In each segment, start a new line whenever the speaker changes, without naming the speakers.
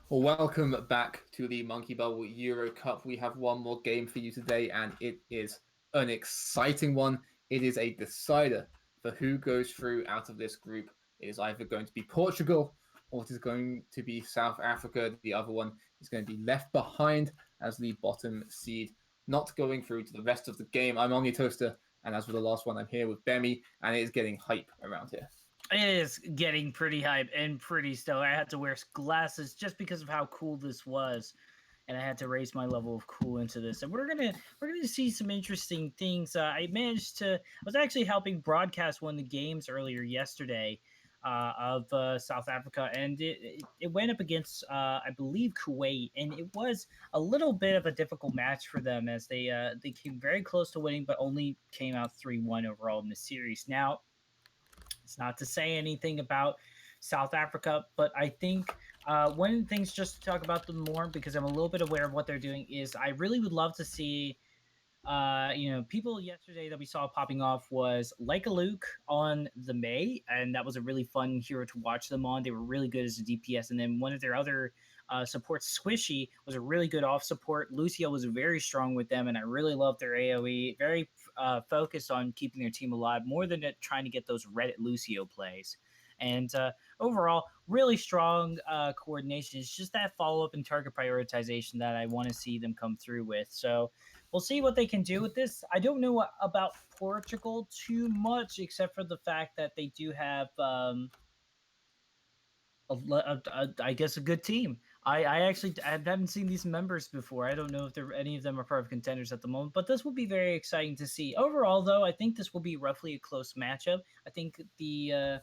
Well, welcome back to the Monkey Bubble Eurocup. We have one more game for you today, and it is an exciting one. It is a decider for who goes through out of this group. It is either going to be Portugal or it is going to be South Africa. The other one is going to be left behind as the bottom seed, not going through to the rest of the game. I'm Omni Toaster, and as for the last one, I'm here with Bemi, and it is getting hype around here.
It is getting pretty hype and pretty stellar. I had to wear glasses just because of how cool this was, and I had to raise my level of cool into this. And we're gonna see some interesting things. I was actually helping broadcast one of the games earlier yesterday of South Africa, and it went up against I believe Kuwait, and it was a little bit of a difficult match for them as they came very close to winning, but only came out 3-1 overall in the series. Now it's not to say anything about South Africa, but I think one of the things, just to talk about them more, because I'm a little bit aware of what they're doing, is I really would love to see. People yesterday that we saw popping off was like a Luke on the May, and that was a really fun hero to watch them on. They were really good as a DPS, and then one of their other supports, Squishy, was a really good off support. Lucio was very strong with them, and I really loved their AOE. Very focused on keeping their team alive more than trying to get those Reddit Lucio plays. And overall, really strong coordination. It's just that follow up and target prioritization that I want to see them come through with. So we'll see what they can do with this. I don't know about Portugal too much, except for the fact that they do have, I guess, a good team. I haven't seen these members before. I don't know if any of them are part of contenders at the moment, but this will be very exciting to see. Overall, though, I think this will be roughly a close matchup. I think the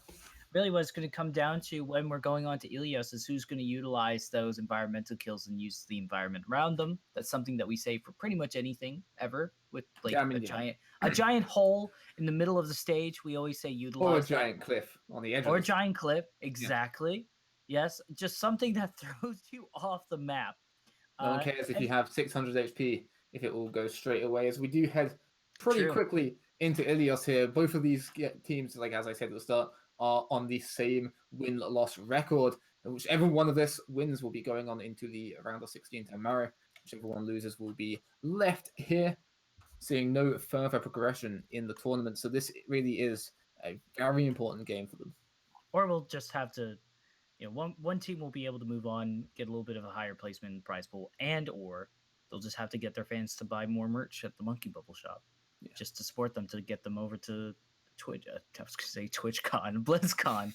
really what it's going to come down to when we're going on to Ilios is who's going to utilize those environmental kills and use the environment around them. That's something that we say for pretty much anything ever with like a giant hole in the middle of the stage. We always say
Or a
utilize
giant cliff on the edge of
or a
the stage.
giant cliff. Exactly. Yeah. Yes, just something that throws you off the map.
No one cares if you
And
have 600 HP, if it will go straight away. As we do head pretty
true.
quickly into Ilios here. Both of these teams, like as I said at the start, are on the same win-loss record. Whichever one of this wins will be going on into the round of 16 tomorrow. Whichever one loses will be left here, seeing no further progression in the tournament. So this really is a very important game for them.
Or we'll just have to, one team will be able to move on, get a little bit of a higher placement in the prize pool, and or they'll just have to get their fans to buy more merch at the Monkey Bubble shop, just to support them, to get them over to Twitch. I was going to say TwitchCon, BlizzCon.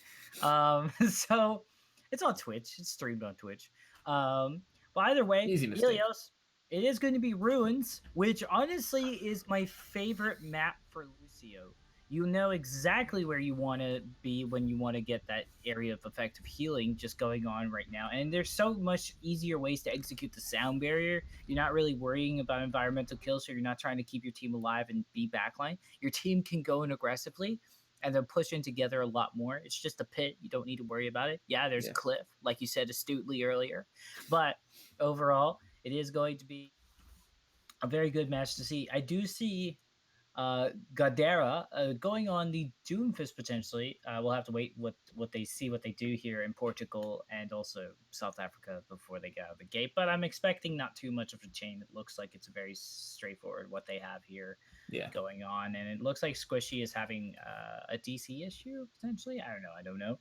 So it's on Twitch. It's streamed on Twitch. But either way,
Easy mistake.
Ilios, it is going to be Ruins, which honestly is my favorite map for Lucio. You know exactly where you want to be when you want to get that area of effective healing just going on right now. And there's so much easier ways to execute the sound barrier. You're not really worrying about environmental kills, so you're not trying to keep your team alive and be backline. Your team can go in aggressively and then push in together a lot more. It's just a pit. You don't need to worry about it. Yeah, there's a cliff, like you said astutely earlier. But overall, it is going to be a very good match to see. I do see Gadara going on the Doomfist potentially. We'll have to wait what they do here in Portugal and also South Africa before they get out of the gate. But I'm expecting not too much of a chain. It looks like it's very straightforward what they have here going on, and it looks like Squishy is having a DC issue potentially. I don't know.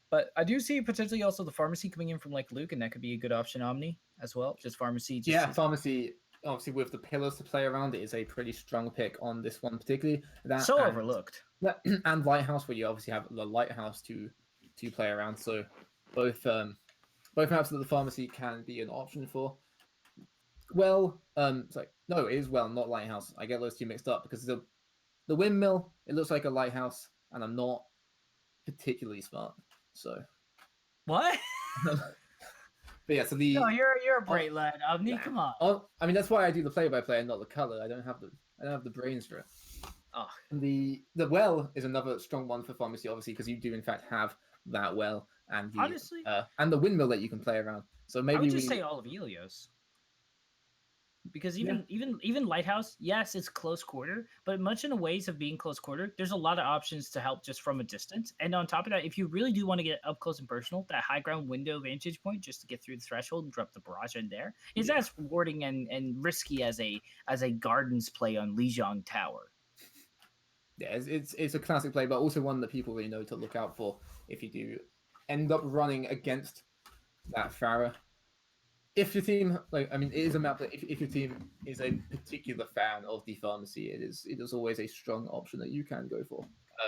But I do see potentially also the pharmacy coming in from like Luke, and that could be a good option. Omni as well, just pharmacy.
Pharmacy. Obviously, with the pillars to play around, it is a pretty strong pick on this one, particularly.
Overlooked.
And Lighthouse, where you obviously have the Lighthouse to play around. So both maps that the pharmacy can be an option for. No, it is not Lighthouse. I get those two mixed up because the windmill, it looks like a lighthouse, and I'm not particularly smart. So
what?
But yeah, so
you're a bright lad. Come on.
I mean, that's why I do the play-by-play and not the color. I don't have the brains for it.
Oh.
And the well is another strong one for pharmacy, obviously, because you do in fact have that well and the windmill that you can play around. So maybe
I would just say all of Ilios. because even Lighthouse, yes, it's close quarter, but much in the ways of being close quarter, there's a lot of options to help just from a distance. And on top of that, if you really do want to get up close and personal, that high ground window vantage point just to get through the threshold and drop the barrage in there is as rewarding and risky as a gardens play on Lijiang Tower.
Yeah, it's a classic play, but also one that people really know to look out for if you do end up running against that Farah. If your team, it is a map that if your team is a particular fan of the pharmacy, it is always a strong option that you can go for.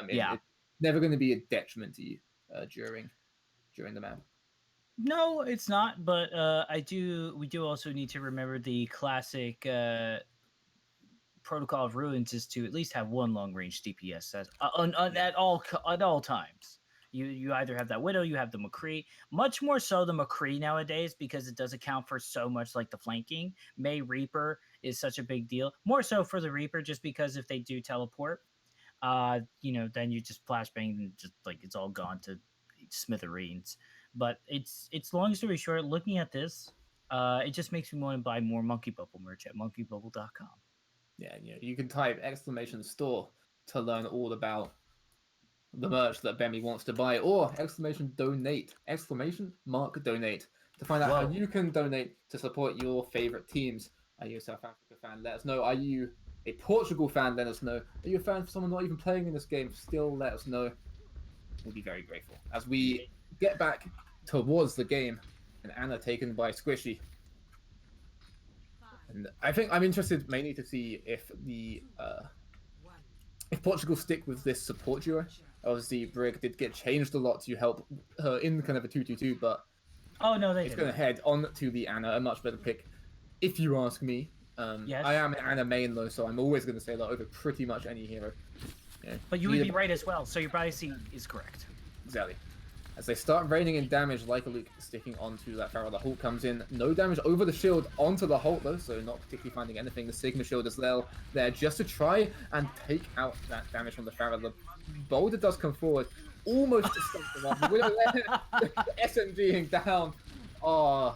It's never going to be a detriment to you during the map.
No, it's not. But we do also need to remember the classic protocol of ruins is to at least have one long range DPS at all times. You either have that Widow, you have the McCree. Much more so the McCree nowadays because it does account for so much like the flanking. May Reaper is such a big deal. More so for the Reaper just because if they do teleport, then you just flashbang and just like it's all gone to smithereens. But it's long story short, looking at this, it just makes me want to buy more Monkey Bubble merch at monkeybubble.com.
Yeah, you can type !store to learn all about the merch that Bemi wants to buy, or !donate, !donate to find out how you can donate to support your favorite teams. Are you a South Africa fan? Let us know. Are you a Portugal fan? Let us know. Are you a fan of someone not even playing in this game? Still let us know. We'll be very grateful. As we get back towards the game, and Anna taken by Squishy. And I think I'm interested mainly to see if if Portugal stick with this support duo. Obviously, Brig did get changed a lot to help her in kind of a 2-2-2, but it's going to head on to the Anna, a much better pick, if you ask me.
Yes.
I am an Anna main though, so I'm always going to say that over pretty much any hero.
But you would be right as well, so your bias is correct.
Exactly. As they start raining in damage, like a Luke sticking onto that Farah. The Hulk comes in. No damage over the shield onto the Hulk, though, so not particularly finding anything. The Sigma shield is there just to try and take out that damage from the Farah. The Boulder does come forward, almost to stop them off. SMGing down. Oh,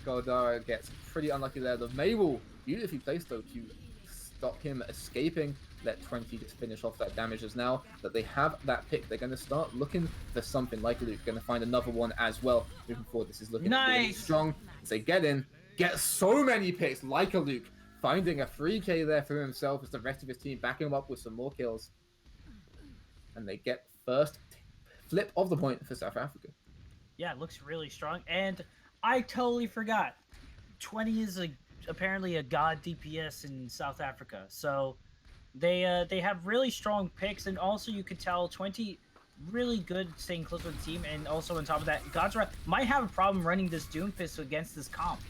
Goldara gets pretty unlucky there. The Mabel, beautifully placed, though, to stop him escaping. Let 20 just finish off that damage. As now that they have that pick, they're going to start looking for something. Like Luke, going to find another one as well. Moving forward, this is looking really strong. As they get so many picks. Like a Luke, finding a 3K there for himself as the rest of his team backing him up with some more kills. And they get first flip of the point for South Africa.
Yeah, it looks really strong. And I totally forgot. 20 is apparently a god DPS in South Africa. So they have really strong picks, and also you could tell 20 really good staying close with the team, and also on top of that, God's Wrath might have a problem running this Doomfist against this comp.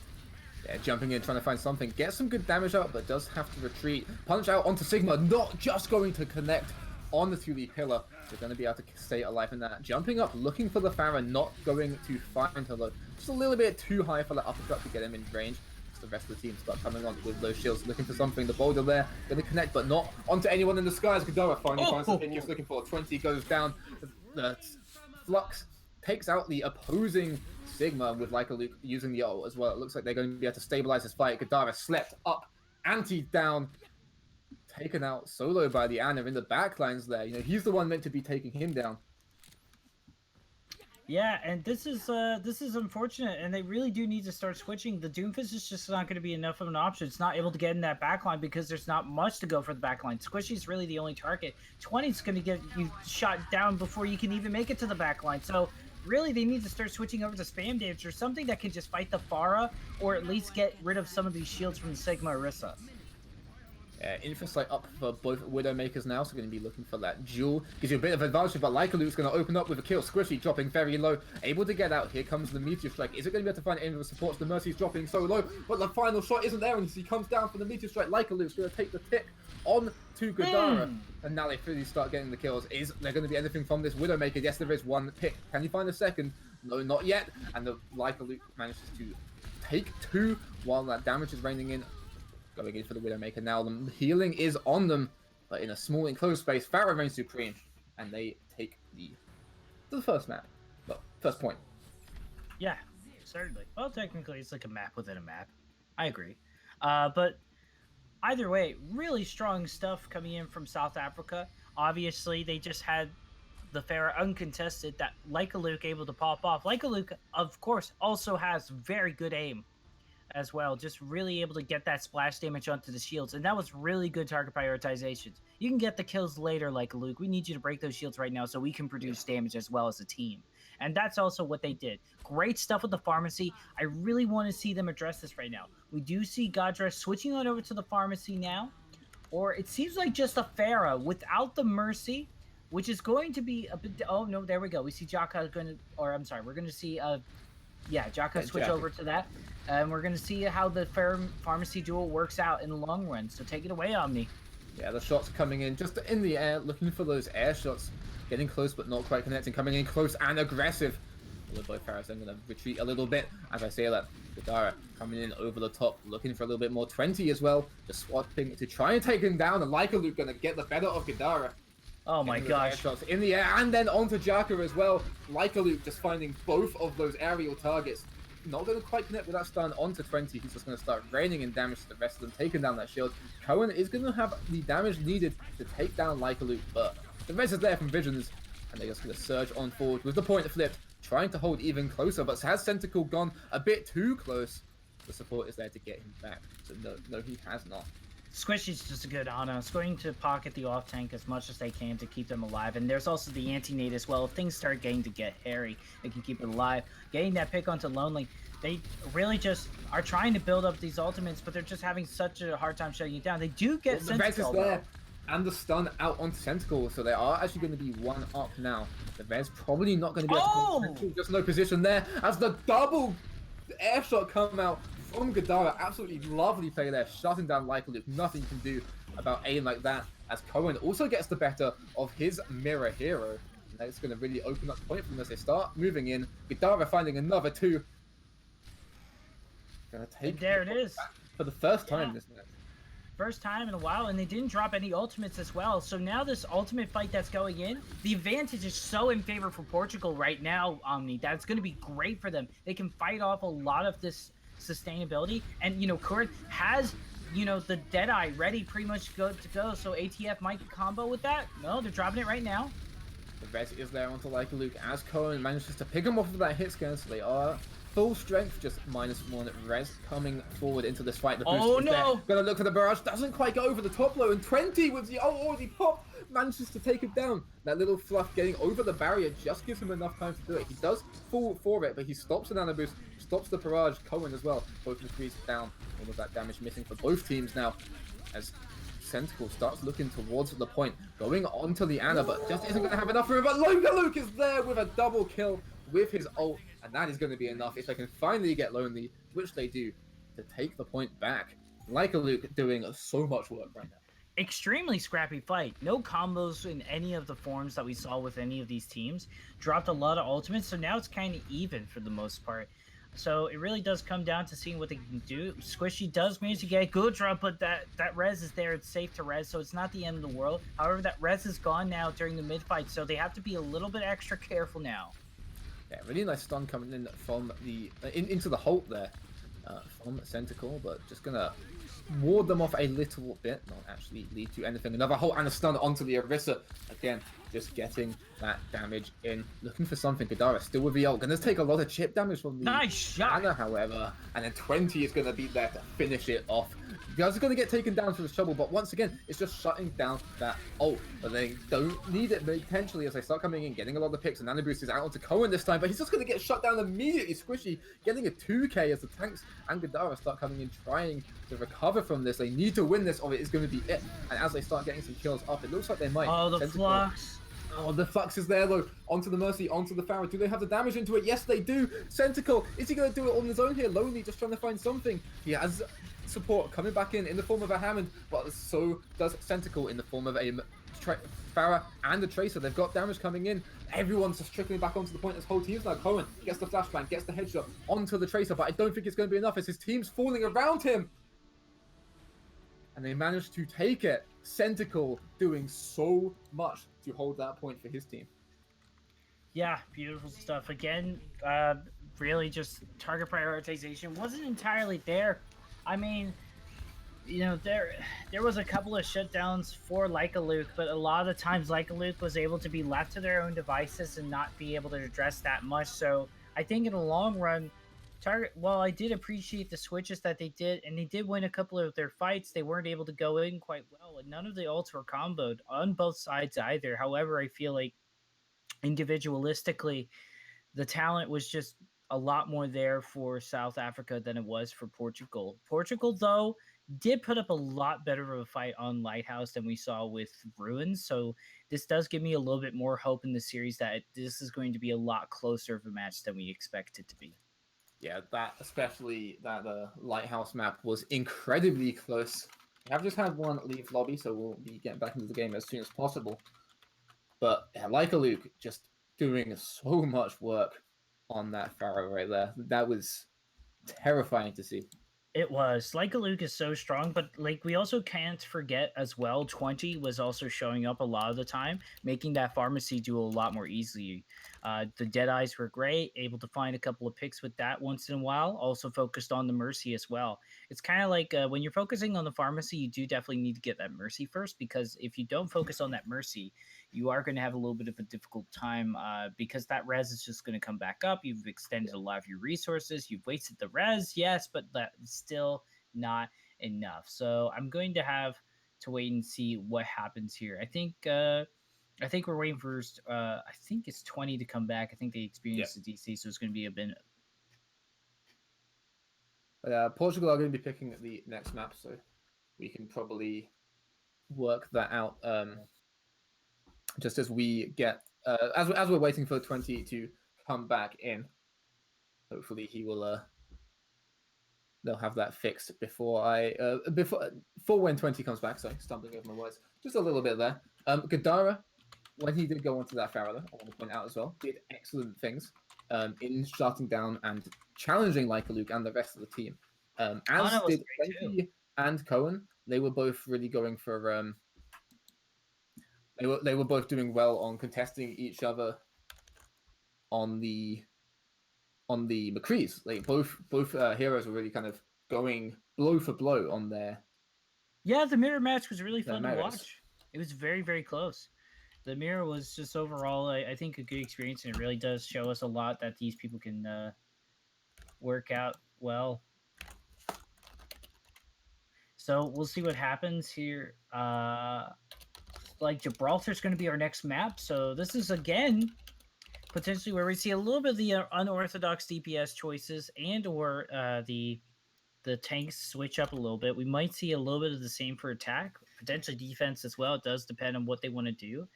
Yeah, jumping in, trying to find something. Get some good damage out, but does have to retreat. Punch out onto Sigma, not just going to connect onto the pillar. They're going to be able to stay alive in that. Jumping up, looking for the Farah, not going to find her though. Just a little bit too high for that uppercut to get him in range. The rest of the team start coming on with those shields, looking for something. The Boulder there, going to connect, but not onto anyone in the skies. Godara finally finds something he was looking for. 20 goes down. The Flux takes out the opposing Sigma with like a Luke using the ult as well. It looks like they're going to be able to stabilize this fight. Godara slept up, anti down, taken out solo by the Anna in the backlines there. He's the one meant to be taking him down.
Yeah, and this is unfortunate, and they really do need to start switching. The Doomfist is just not going to be enough of an option. It's not able to get in that backline because there's not much to go for the backline. Squishy's really the only target. 20's going to get you shot down before you can even make it to the backline. So really, they need to start switching over to spam damage or something that can just fight the Farah, or at least get rid of some of these shields from the Sigma Orisa.
Infosight up for both Widowmakers now, so going to be looking for that duel. Gives you a bit of advantage, but Lycaluke's going to open up with a kill. Squishy dropping very low, able to get out. Here comes the Meteor Strike. Is it going to be able to find any of the supports? The Mercy's dropping so low, but the final shot isn't there, and he comes down for the Meteor Strike. Lycaluke's going to take the tick on to Godara, and now they really start getting the kills. Is there going to be anything from this Widowmaker? Yes, there is one pick. Can you find a second? No, not yet. And the Lycaluke manages to take two while that damage is raining in. Going in for the Widowmaker now. The healing is on them, but in a small enclosed space, Farah reigns supreme, and they take the first map. Well, first point.
Yeah, certainly. Well, technically, it's like a map within a map. I agree. But either way, really strong stuff coming in from South Africa. Obviously, they just had the Farah uncontested that Leica Luke able to pop off. Leica Luke, of course, also has very good aim as well, just really able to get that splash damage onto the shields. And that was really good target prioritizations. You can get the kills later, like Luke. We need you to break those shields right now so we can produce damage as well as a team. And that's also what they did. Great stuff with the pharmacy. I really want to see them address this right now. We do see Gadra switching on over to the pharmacy now, or it seems like just a Pharah without the Mercy, which is going to be a bit. Oh no, there we go. We see Jaka going to, or I'm sorry, we're going to see Jaka switch over to that, and we're going to see how the pharmacy duel works out in the long run. So take it away, Omni.
Yeah, the shots coming in just in the air, looking for those air shots, getting close but not quite connecting, coming in close and aggressive. Followed by Faris, I'm going to retreat a little bit as I say that. Gadara coming in over the top, looking for a little bit more. 20 as well, just swapping to try and take him down, and Leica Luke going to get the better of Gadara.
Oh my gosh.
Shots in the air, and then onto Jaka as well. Leica Luke just finding both of those aerial targets. Not going to quite connect with that stun onto 20. He's just going to start raining in damage to the rest of them, taking down that shield. Cohen is going to have the damage needed to take down Leica Luke, but the rest is there from Visions, and they're just going to surge on forward with the point flipped, trying to hold even closer, but has Centacle gone a bit too close? The support is there to get him back, so no, he has not.
Squishy's just a good Ana. It's going to pocket the off tank as much as they can to keep them alive. And there's also the anti-nade as well. If things start getting to get hairy, they can keep it alive. Getting that pick onto Lonely, they really just are trying to build up these ultimates, but they're just having such a hard time shutting it down. They do get
the Res is there, and the stun out onto Tentacle, so they are actually going to be one up now. The Res probably not going to be able to just no position there as the double air shot come out from Gadara. Absolutely lovely play there, shutting down Leica Luke. Nothing you can do about aim like that, as Cohen also gets the better of his mirror hero. And that's going to really open up the point for them as they start moving in. Gadara finding another two. Gonna take
and there it is.
For the first time this match.
First time in a while, and they didn't drop any ultimates as well. So now this ultimate fight that's going in, the advantage is so in favor for Portugal right now, Omni, that it's going to be great for them. They can fight off a lot of this sustainability, and Kurit has the Deadeye ready pretty much to go, so ATF might combo with that. No, they're dropping it right now.
The Res is there onto Leica Luke as Cohen manages to pick him off of that hit scan, so they are full strength, just -1. Res coming forward into this fight. The boost is there. Gonna look for the barrage, doesn't quite go over the top low, and 20 with the already popped manages to take him down. That little fluff getting over the barrier just gives him enough time to do it. He does fall for it, but he stops the nano boost, stops the barrage. Cohen as well, both of the threes down. All of that damage missing for both teams now, as Centacle starts looking towards the point, going onto the Ana, but just isn't going to have enough for him. But Luke is there with a double kill with his ult, and that is going to be enough if they can finally get Lonely, which they do, to take the point back. Leica Luke doing so much work right now.
Extremely scrappy fight. No combos in any of the forms that we saw with any of these teams. Dropped a lot of ultimates, so now it's kind of even for the most part. So it really does come down to seeing what they can do. Squishy does manage to get good drop, but that res is there. It's safe to res, so it's not the end of the world. However, that res is gone now during the mid fight, so they have to be a little bit extra careful now.
Yeah, really nice stun coming in from the into the Holt there from Centacle, but just gonna ward them off a little bit, not actually lead to anything. Another Holt and a stun onto the Orisa. Again, just getting that damage in. Looking for something. Gadara still with the ult. Gonna take a lot of chip damage from the
nice shot,
Ana, however. And then 20 is gonna be there to finish it off. You guys are gonna get taken down for the trouble, but once again, it's just shutting down that ult. But they don't need it potentially as they start coming in, getting a lot of picks. And Nano Boost is out onto Cohen this time, but he's just gonna get shut down immediately. Squishy getting a 2k as the tanks and Gadara start coming in, trying to recover from this. They need to win this, or it is going to be it. And as they start getting some kills up, it looks like they might.
Oh, the Flux.
Oh, the Flux is there though. Onto the Mercy, onto the Farah. Do they have the damage into it? Yes, they do. Centacle, is he going to do it on his own here? Lonely, just trying to find something. He has support coming back in the form of a Hammond, but so does Centacle in the form of a Farah and a Tracer. They've got damage coming in. Everyone's just trickling back onto the point. This whole team's now. Cohen gets the flashbang, gets the headshot onto the Tracer, but I don't think it's going to be enough as his team's falling around him. And they managed to take it. Centacle doing so much to hold that point for his team.
Yeah, beautiful stuff. Again, really just target prioritization wasn't entirely there. I mean, there was a couple of shutdowns for Leica Luke, but a lot of the times Leica Luke was able to be left to their own devices and not be able to address that much. So I think in the long run, Target. While I did appreciate the switches that they did, and they did win a couple of their fights, they weren't able to go in quite well, and none of the ults were comboed on both sides either. However, I feel like individualistically the talent was just a lot more there for South Africa than it was for Portugal. Portugal, though, did put up a lot better of a fight on Lighthouse than we saw with Ruins. So this does give me a little bit more hope in the series that this is going to be a lot closer of a match than we expect it to be.
Yeah, that especially that Lighthouse map was incredibly close. We have just had one leave lobby, so we'll be getting back into the game as soon as possible. But yeah, like a Luke, just doing so much work on that Pharaoh right there. That was terrifying to see.
It was. Like a Luke is so strong, but like we also can't forget as well, 20 was also showing up a lot of the time, making that pharmacy duel a lot more easily. The Deadeyes were great, able to find a couple of picks with that once in a while, also focused on the Mercy as well. It's kind of like when you're focusing on the pharmacy, you do definitely need to get that Mercy first, because if you don't focus on that Mercy, you are going to have a little bit of a difficult time because that res is just going to come back up. You've extended a lot of your resources. You've wasted the res, yes, but that's still not enough. So I'm going to have to wait and see what happens here. I think we're waiting for. I think it's 20 to come back. I think they experienced the DC, so it's going to be a bit.
Portugal are going to be picking the next map, so we can probably work that out. Just as we get as we're waiting for 20 to come back in, hopefully he will they'll have that fixed before when 20 comes back. Sorry, stumbling over my words just a little bit there. Gadara, when he did go onto that Farrell, I want to point out as well, did excellent things in shutting down and challenging like Luke and the rest of the team. As did 20 and Cohen. They were both really going for they were both doing well on contesting each other on the McCrees. Like both heroes were really kind of going blow for blow on their.
Yeah, the mirror match was really fun to watch. It was very, very close. The mirror was just overall, I think, a good experience, and it really does show us a lot that these people can work out well. So we'll see what happens here. Like Gibraltar's going to be our next map, so this is again potentially where we see a little bit of the unorthodox DPS choices and or the tanks switch up a little bit. We might see a little bit of the same for attack, potentially defense as well. It does depend on what they want to do.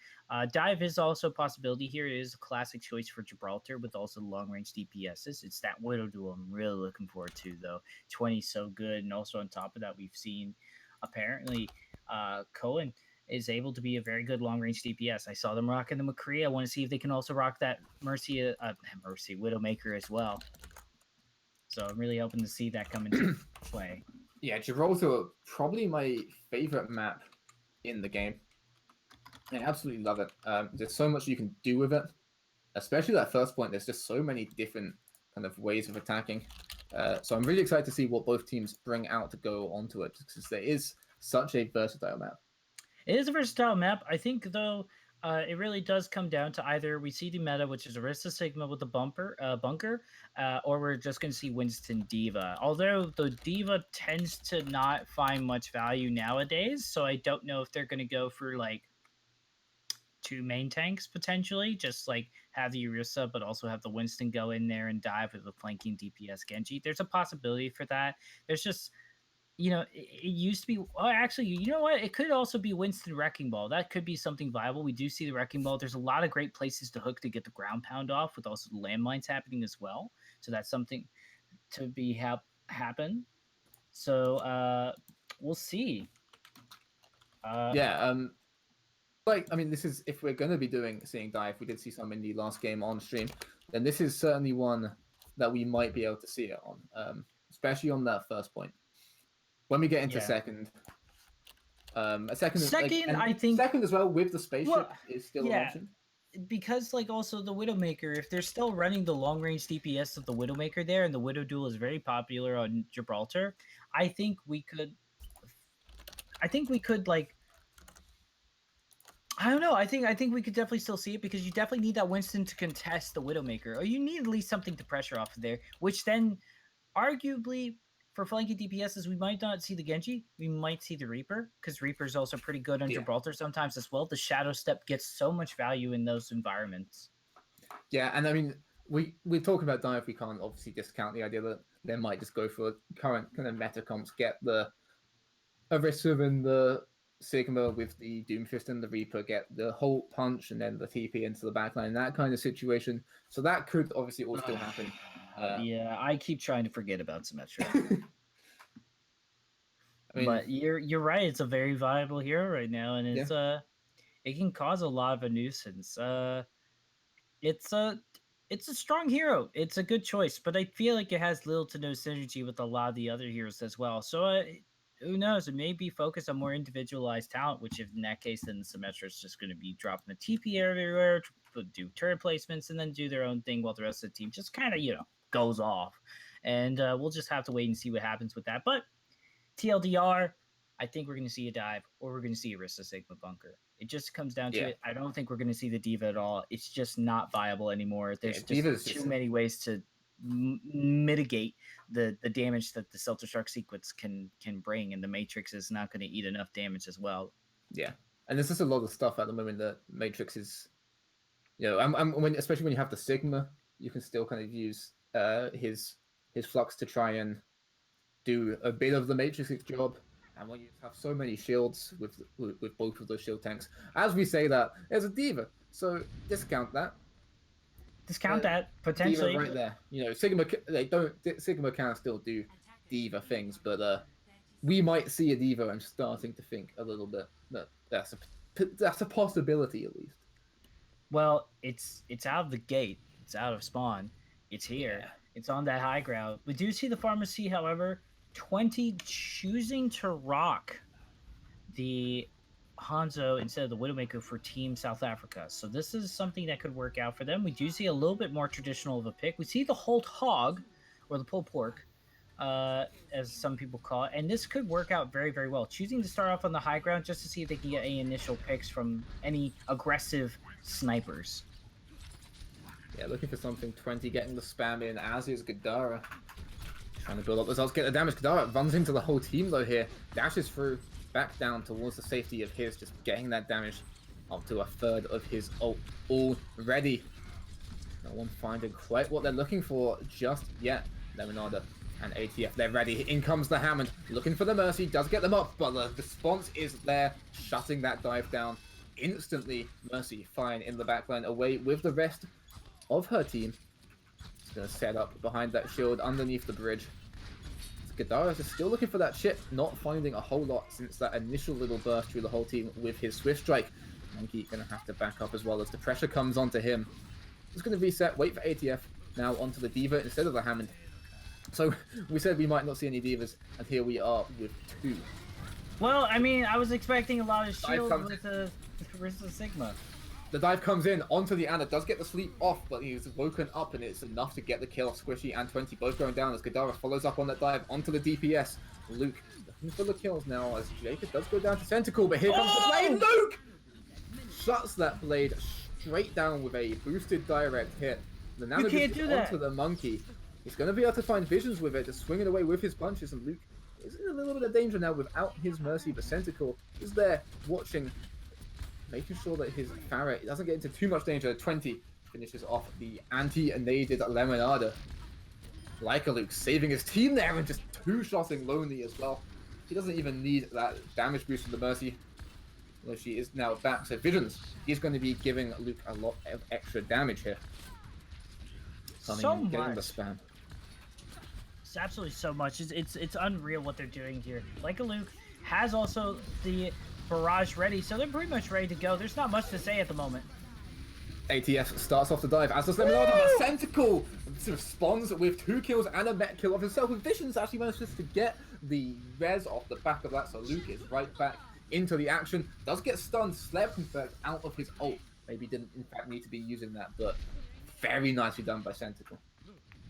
Dive is also a possibility here. It is a classic choice for Gibraltar with also the long range DPSs. It's that Widow duel I'm really looking forward to, though. 20 is so good, and also on top of that, we've seen apparently Cohen is able to be a very good long range DPS. I saw them rocking the McCree. I want to see if they can also rock that Mercy Widowmaker as well. So I'm really hoping to see that come into play.
Yeah, Gibraltar, probably my favorite map in the game. I absolutely love it. There's so much you can do with it, especially that first point. There's just so many different kind of ways of attacking. So I'm really excited to see what both teams bring out to go onto it, because there is such a versatile map.
It is a versatile map. I think, though, it really does come down to either we see the meta, which is Arista Sigma with the bunker, or we're just going to see Winston Diva. Although the Diva tends to not find much value nowadays, so I don't know if they're going to go for like two main tanks potentially, just like have the Arista, but also have the Winston go in there and dive with the flanking DPS Genji. There's a possibility for that. There's just it used to be. Oh, actually, you know what? It could also be Winston Wrecking Ball. That could be something viable. We do see the Wrecking Ball. There's a lot of great places to hook to get the ground pound off, with also the landmines happening as well. So that's something to be happen. So we'll see.
Like, I mean, this is, if we're going to be seeing dive, we did see some in the last game on stream, then this is certainly one that we might be able to see it on, especially on that first point. When we get into second, I think second as well with the spaceship is still an option.
Because like also the Widowmaker, if they're still running the long range DPS of the Widowmaker there, and the Widow duel is very popular on Gibraltar, I think we could I think we could like. I don't know. I think we could definitely still see it because you definitely need that Winston to contest the Widowmaker, or you need at least something to pressure off of there. Which then, arguably, for flanking DPSs, we might not see the Genji. We might see the Reaper because Reaper's also pretty good on
Yeah.
Gibraltar sometimes as well. The Shadow Step gets so much value in those environments.
Yeah, and I mean, we're talking about dive. We can't obviously discount the idea that they might just go for current kind of meta comps, get the Arissa and the Sigma with the Doomfist and the Reaper, get the Halt Punch and then the TP into the backline, that kind of situation. So that could obviously all still happen.
Yeah, I keep trying to forget about Symmetra.
I mean,
but you're right. It's a very viable hero right now, and it's
yeah.
it can cause a lot of a nuisance. It's a strong hero. It's a good choice, but I feel like it has little to no synergy with a lot of the other heroes as well. So who knows? It may be focused on more individualized talent, which if in that case, then Symmetra is just going to be dropping a TP everywhere, do turret placements, and then do their own thing while the rest of the team just kind of goes off. And we'll just have to wait and see what happens with that. But TLDR, I think we're going to see a dive or we're going to see Arista Sigma bunker. It just comes down to it. I don't think we're going to see the Diva at all. It's just not viable anymore. There's just too many ways to mitigate the damage that the Celtic Shark sequence can bring, and the Matrix is not going to eat enough damage as well.
Yeah, and there's just a lot of stuff at the moment that Matrix is, especially when you have the Sigma, you can still kind of use his flux to try and do a bit of the Matrix's job. And when you have so many shields with both of those shield tanks, as we say that, there's a Diva, so discount that.
Discount that potentially
Diva right there. Sigma can still do Diva things, but we might see a Diva. I'm starting to think a little bit that that's a possibility at least.
Well, it's out of the gate. It's out of spawn. It's here. Yeah. It's on that high ground. We do see the pharmacy, however, 20 choosing to rock the Hanzo instead of the Widowmaker for Team South Africa. So this is something that could work out for them. We do see a little bit more traditional of a pick. We see the Holt Hog, or the pulled pork, as some people call it. And this could work out very, very well. Choosing to start off on the high ground just to see if they can get any initial picks from any aggressive snipers.
Yeah, looking for something. 20 getting the spam in, as is Gadara. Trying to build up results, get the damage. Gadara runs into the whole team though here. Dashes through, back down towards the safety of his, just getting that damage up to a third of his ult already. No one finding quite what they're looking for just yet. Lemonada and ATF, they're ready. In comes the Hammond, looking for the Mercy, does get them up, but the response is there, shutting that dive down instantly. Mercy fine in the backline, away with the rest of her team. It's going to set up behind that shield underneath the bridge. Gadara is still looking for that chip, not finding a whole lot since that initial little burst through the whole team with his Swift Strike. Monkey going to have to back up as well as the pressure comes onto him. He's going to reset, wait for ATF, now onto the Diva instead of the Hammond. So we said we might not see any Divas, and here we are with two.
Well, I mean, I was expecting a lot of shield with the Sigma.
The dive comes in onto the Ana, does get the sleep off, but he's woken up and it's enough to get the kill. Squishy and 20 both going down as Gadara follows up on that dive onto the DPS. Luke looking for the kills now as Jacob does go down to Centacle, but here comes the blade. Luke shuts that blade straight down with a boosted direct hit. The Nano
can't do that.
Onto the Monkey. He's going to be able to find visions with it, just swinging away with his punches, and Luke is in a little bit of danger now without his Mercy, but Centacle is there watching, making sure that his Farah doesn't get into too much danger. 20 finishes off the anti-naded Lemonada. Like a Luke, saving his team there and just two-shotting Lonely as well. He doesn't even need that damage boost from the Mercy. Although she is now back. So Visions, he's going to be giving Luke a lot of extra damage here.
Getting
the spam.
It's absolutely so much. It's unreal what they're doing here. Like a Luke has also the barrage ready, so they're pretty much ready to go. There's not much to say at the moment.
ATF starts off the dive, as does Lemonada, but Centacle responds with 2 kills and a met kill of himself, and Visions actually manages to get the res off the back of that, so Luke is right back into the action. Does get stunned, slept in fact out of his ult. Maybe didn't in fact need to be using that, but very nicely done by Centacle.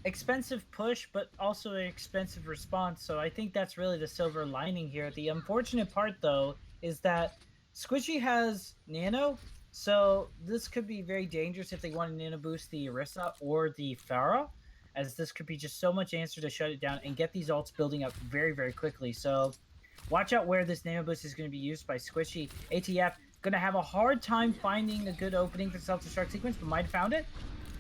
expensive push, but also an expensive response. So I think that's really the silver lining here. The unfortunate part, though, is that Squishy has Nano, so this could be very dangerous if they want to Nano boost the Orisa or the Pharah, as this could be just so much answer to shut it down and get these ults building up very, very quickly. So watch out where this Nano boost is going to be used by Squishy. ATF going to have a hard time finding a good opening for self-destruct sequence, but might have found it.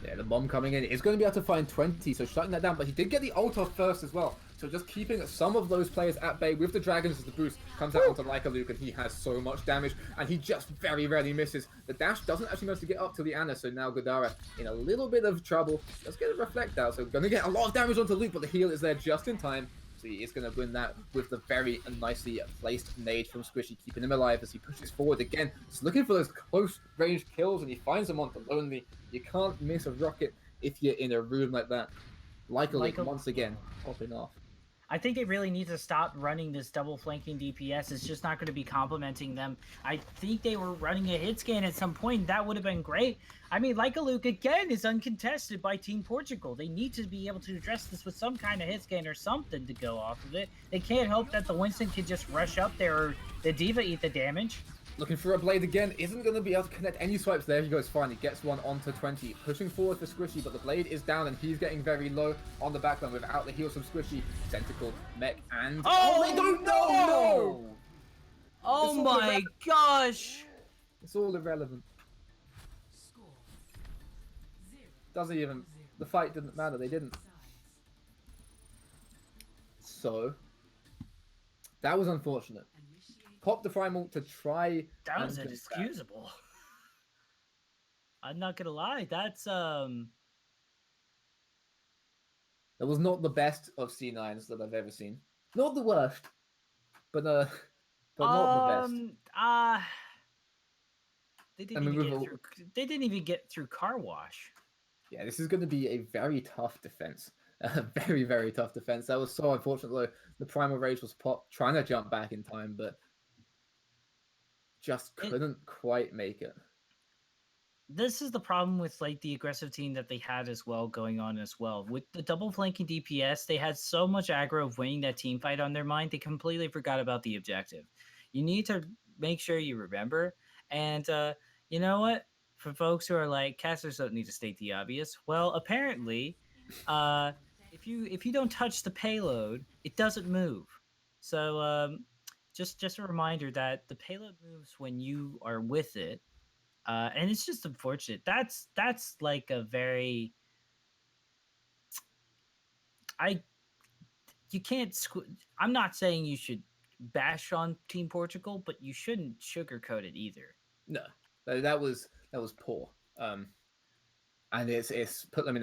Yeah, the bomb coming in is going to be able to find 20, so shutting that down. But he did get the ult off first as well. So just keeping some of those players at bay with the dragons as the boost comes out onto Luke, and he has so much damage, and he just very rarely misses. The dash doesn't actually manage to get up to the Ana, so now Godara in a little bit of trouble. Let's get a reflect out, so going to get a lot of damage onto Luke, but the heal is there just in time. So he is going to win that with the very nicely placed nade from Squishy, keeping him alive as he pushes forward again. Just looking for those close-range kills, and he finds them onto Lonely. You can't miss a rocket if you're in a room like that. Like once again, popping off.
I think they really need to stop running this double flanking DPS. It's just not going to be complimenting them. I think they were running a hit scan at some point. That would have been great. I mean, Luke again is uncontested by Team Portugal. They need to be able to address this with some kind of hit scan or something to go off of it. They can't hope that the Winston can just rush up there or the D.Va eat the damage.
Looking for a blade again, isn't going to be able to connect any swipes. There he goes, fine, he gets one onto 20. Pushing forward for Squishy, but the blade is down and he's getting very low on the backline without the heals from Squishy. Tentacle, mech, and...
Oh, they don't know! No! Oh my gosh!
It's all irrelevant. Doesn't even... The fight didn't matter, they didn't. So... That was unfortunate. Pop the primal to try.
That was inexcusable. I'm not gonna lie. That's That
was not the best of C9s that I've ever seen. Not the worst, but not the best.
They didn't even get through car wash.
Yeah, this is going to be a very tough defense. A very, very tough defense. That was so unfortunate though. The primal rage was popped, trying to jump back in time, but just couldn't quite make it.
This is the problem with like the aggressive team that they had as well going on as well. With the double flanking DPS, they had so much aggro of winning that team fight on their mind, they completely forgot about the objective. You need to make sure you remember. And you know what? For folks who are like, casters don't need to state the obvious. Well, apparently, if you don't touch the payload, it doesn't move. So just a reminder that the payload moves when you are with it, and it's just unfortunate. That's like a very you can't. I'm not saying you should bash on Team Portugal, but you shouldn't sugarcoat it either.
No, that was poor, and it's put them in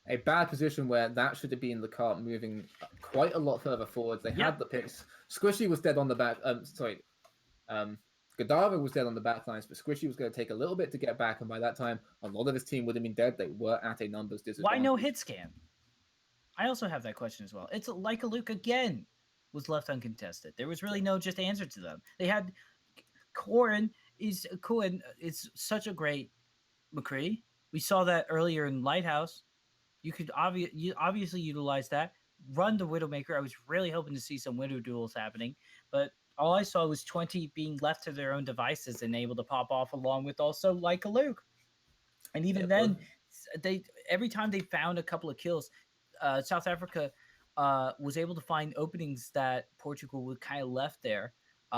a bad position where that should have been the cart moving quite a lot further forward. They had the picks. Squishy was dead on the back. Godara was dead on the back lines, but Squishy was going to take a little bit to get back, and by that time, a lot of his team would have been dead. They were at a numbers disadvantage.
Why no hit scan? I also have that question as well. It's like Luke again was left uncontested. There was really no just answer to them. They had Corin is such a great McCree. We saw that earlier in Lighthouse. You could obviously utilize that. Run the Widowmaker. I was really hoping to see some Widow duels happening, but all I saw was 20 being left to their own devices and able to pop off along with also like a Luke. And even then, they every time they found a couple of kills, South Africa was able to find openings that Portugal would kind of left there,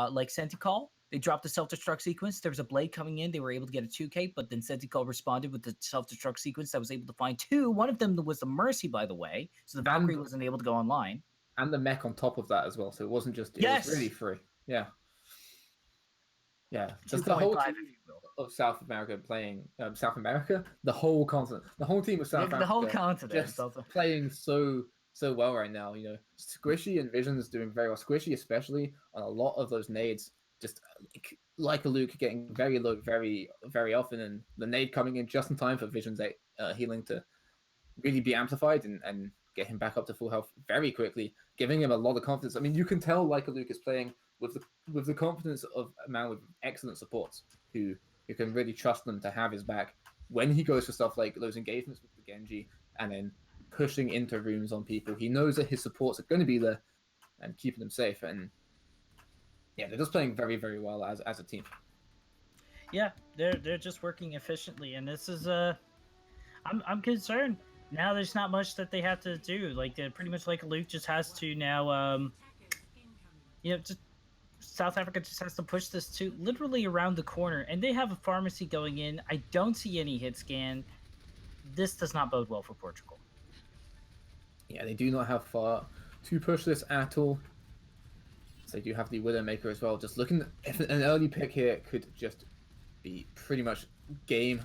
like Sentinel. They dropped the self-destruct sequence. There was a blade coming in. They were able to get a 2K, but then Sentinel responded with the self-destruct sequence that was able to find two. One of them was the Mercy, by the way, so the Valkyrie wasn't able to go online.
And the mech on top of that as well, so it wasn't just... It was really free. Yeah. Yeah. Just the whole team of South America playing... South America? The whole continent. The whole team of South Africa.
The whole continent.
Just playing so well right now, you know. Squishy and Vision's doing very well. Squishy especially on a lot of those nades. Just like a Luke getting very low very, very often, and the nade coming in just in time for Vision's healing to really be amplified and get him back up to full health very quickly, giving him a lot of confidence. I mean, you can tell like a Luke is playing with the confidence of a man with excellent supports who can really trust them to have his back when he goes for stuff like those engagements with the Genji and then pushing into rooms on people. He knows that his supports are going to be there and keeping them safe. And yeah, they're just playing very, very well as a team.
Yeah, they're just working efficiently, and this is I'm concerned. Now there's not much that they have to do. Like pretty much like Luke just has to now just South Africa just has to push this to literally around the corner, and they have a pharmacy going in. I don't see any hit scan. This does not bode well for Portugal.
Yeah, they do not have far to push this at all. So they do have the Widowmaker as well. Just looking, if an early pick here could just be pretty much game,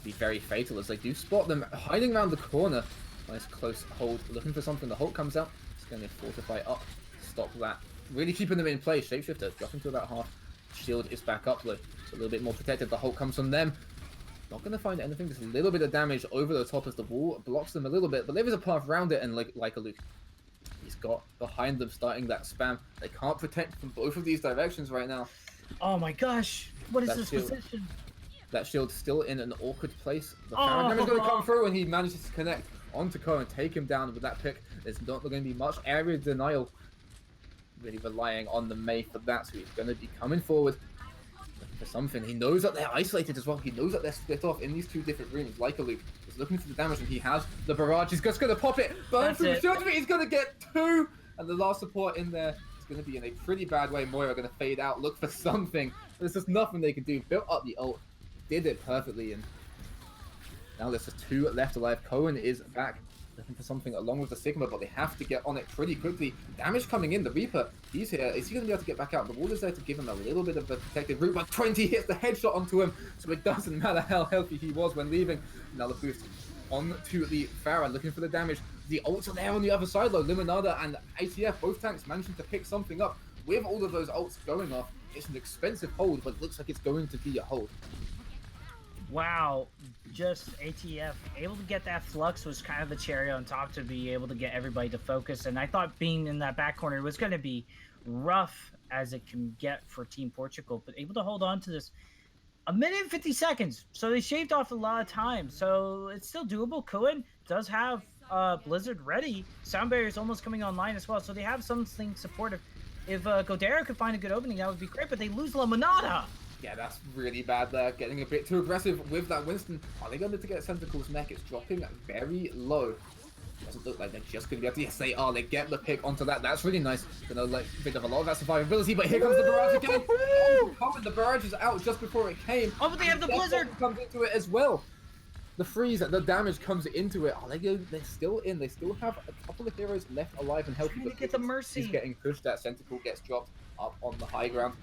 be very fatal, as they do spot them hiding around the corner. Nice close hold, looking for something. The Hulk comes out. It's going to fortify up, stop that. Really keeping them in play. Shapeshifter dropping to about half. Shield is back up though. It's a little bit more protected. The Hulk comes from them. Not going to find anything. Just a little bit of damage over the top as the wall blocks them a little bit. But there is a path around it, and like a Luke, he's got behind them starting that spam. They can't protect from both of these directions right now.
Oh my gosh. What is
That
this
shield.
position?
That shield's still in an awkward place. The Farron is going to come through, and he manages to connect onto Ko and take him down with that pick. There's not going to be much area denial. Really relying on the Mei for that, so he's going to be coming forward looking for something. He knows that they're isolated as well. He knows that they're split off in these two different rooms. Like a Luke, he's looking for the damage, and he has the barrage. He's just going to pop it. Burn through the shield. He's going to get two, and the last support in there is going to be in a pretty bad way. Moira going to fade out, look for something. There's just nothing they can do. Built up the ult, did it perfectly, and now there's just two left alive. Cohen is back, looking for something along with the Sigma, but they have to get on it pretty quickly. Damage coming in. The Reaper, he's here. Is he going to be able to get back out? The wall is there to give him a little bit of a protected route, but 20 hits the headshot onto him, so it doesn't matter how healthy he was when leaving. Now the boost onto the Farah, looking for the damage. The ults are there on the other side though. Limonada and ATF, both tanks managing to pick something up. With all of those ults going off, it's an expensive hold, but it looks like it's going to be a hold.
Wow, just ATF able to get that flux was kind of the cherry on top to be able to get everybody to focus. And I thought being in that back corner was going to be rough as it can get for Team Portugal, but able to hold on to this. A minute and 50 seconds, so they shaved off a lot of time, so it's still doable. Cohen does have Blizzard ready. Sound barrier is almost coming online as well, so they have something supportive. If Godera could find a good opening, that would be great, but they lose Limonada.
Yeah, that's really bad there. Getting a bit too aggressive with that Winston. Are they going to get Sentinel's neck? It's dropping very low. Doesn't look like they're just going to be able to. Yes, they are. They get the pick onto that. That's really nice. Gonna like a bit of a lot of that survivability, but here comes the barrage again. Oh, the barrage is out just before it came.
Oh, but they have the Blizzard.
Comes into it as well. The freeze, the damage comes into it. They're still in. They still have a couple of heroes left alive and healthy.
Trying to get the mercy.
He's getting pushed. That Sentinel gets dropped up on the high ground.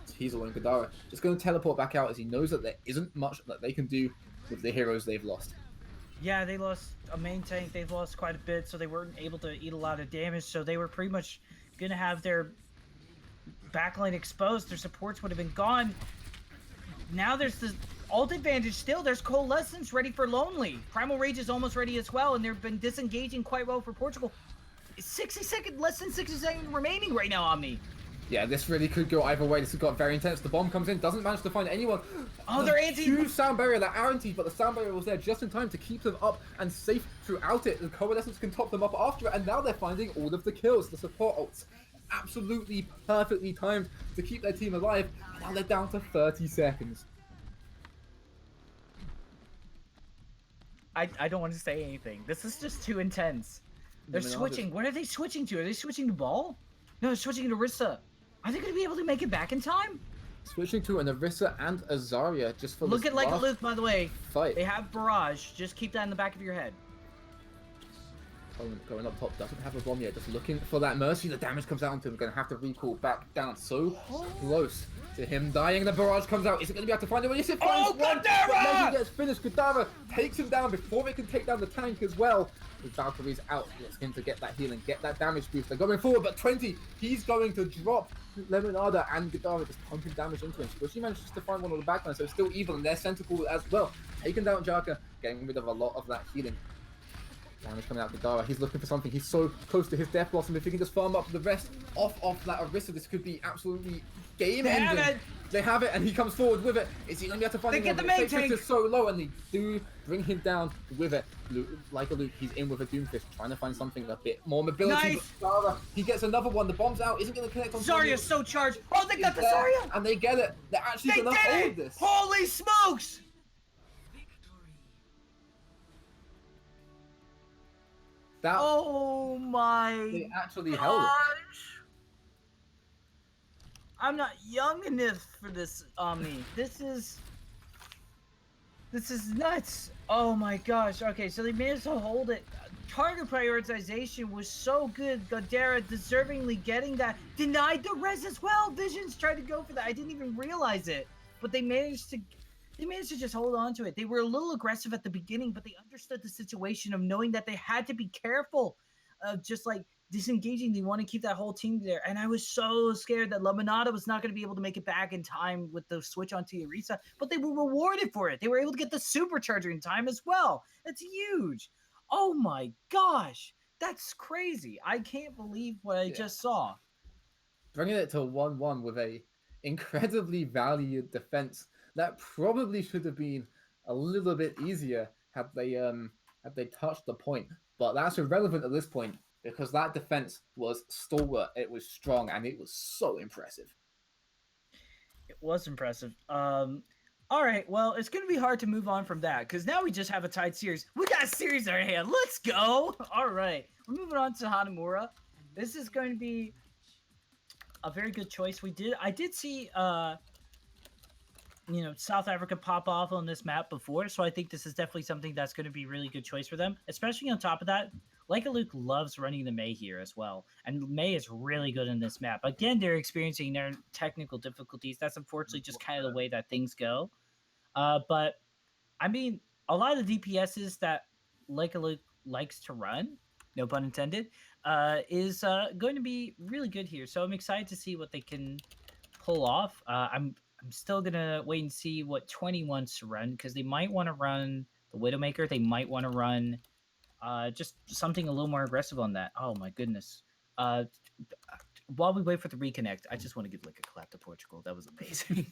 Teasel and Godara just going to teleport back out as he knows that there isn't much that they can do with the heroes they've lost.
Yeah, they lost a main tank. They've lost quite a bit, so they weren't able to eat a lot of damage. So they were pretty much going to have their backline exposed. Their supports would have been gone. Now there's the ult advantage still. There's Coalescence ready for Lonely. Primal Rage is almost ready as well, and they've been disengaging quite well for Portugal. 60 seconds, less than 60 seconds remaining right now, Omni.
Yeah, this really could go either way. This has got very intense. The bomb comes in, doesn't manage to find anyone.
Oh, they're anti.
Huge sound barrier, they're anti, but the sound barrier was there just in time to keep them up and safe throughout it. The Coalescence can top them up after it, and now they're finding all of the kills. The support ults absolutely perfectly timed to keep their team alive. Now they're down to 30 seconds.
I don't want to say anything. This is just too intense. They're switching. What are they switching to? Are they switching to Ball? No, they're switching to Rissa. Are they going to be able to make it back in time?
Switching to an Arissa and a Zarya just for
Look at like a Luke, by the way.
Fight.
They have Barrage. Just keep that in the back of your head.
Going up top, doesn't have a bomb yet, just looking for that mercy. The damage comes out onto him, gonna have to recall back down. So close to him dying. The barrage comes out. Is it gonna be able to find him? Yes, it finds one. But he gets finished. Godara takes him down before it can take down the tank as well. With Valkyrie's out, gets him to get that healing, get that damage boost. They're going forward, but 20, he's going to drop Lemonada, and Godara just pumping damage into him. But she manages to find one on the backline, so it's still evil, and they're Centacle as well. Taking down Jaka, getting rid of a lot of that healing. Damage coming out of Godara. He's looking for something. He's so close to his Death Blossom. If he can just farm up the rest off that Arissa, this could be absolutely game-ending. They have it, and he comes forward with it. Is he going to be able to find
They get the
it?
main tank.
is so low, and they do bring him down with it. Like a Luke, he's in with a Doomfist, trying to find something a bit more mobility.
Nice.
But Zara, he gets another one. The bomb's out. Isn't going to connect on
Zarya's so charged. Oh, they got the Zarya.
And they get it. They're actually going to hold this.
Holy smokes.
That,
oh my
they actually held it.
I'm not young enough for this, Omni. This is nuts. Oh my gosh. Okay, so they managed to hold it. Target prioritization was so good. Godera deservingly getting that. Denied the res as well. Visions tried to go for that. I didn't even realize it. But they managed to just hold on to it. They were a little aggressive at the beginning, but they understood the situation of knowing that they had to be careful of just like disengaging. They want to keep that whole team there. And I was so scared that Lamanada was not going to be able to make it back in time with the switch onto Orisa, but they were rewarded for it. They were able to get the supercharger in time as well. That's huge. Oh my gosh. That's crazy. I can't believe what I just saw.
Bringing it to 1-1 with a incredibly valued defense that probably should have been a little bit easier had they touched the point. But that's irrelevant at this point because that defense was stalwart, it was strong, and it was so impressive.
It was impressive. All right, well, it's going to be hard to move on from that because now we just have a tied series. We got a series in our hand. Let's go. All right, we're moving on to Hanamura. This is going to be a very good choice. I did see South Africa pop off on this map before, so I think this is definitely something that's going to be a really good choice for them. Especially on top of that, Leica Luke loves running the Mei here as well, and Mei is really good in this map. Again, they're experiencing their technical difficulties. That's unfortunately just kind of the way that things go. But I mean, a lot of the DPSs that Leica Luke likes to run, no pun intended, is going to be really good here. So I'm excited to see what they can pull off. I'm still gonna wait and see what 20 wants to run because they might want to run the Widowmaker. They might want to run just something a little more aggressive on that. Oh my goodness. While we wait for the reconnect, I just want to give like a clap to Portugal. That was amazing.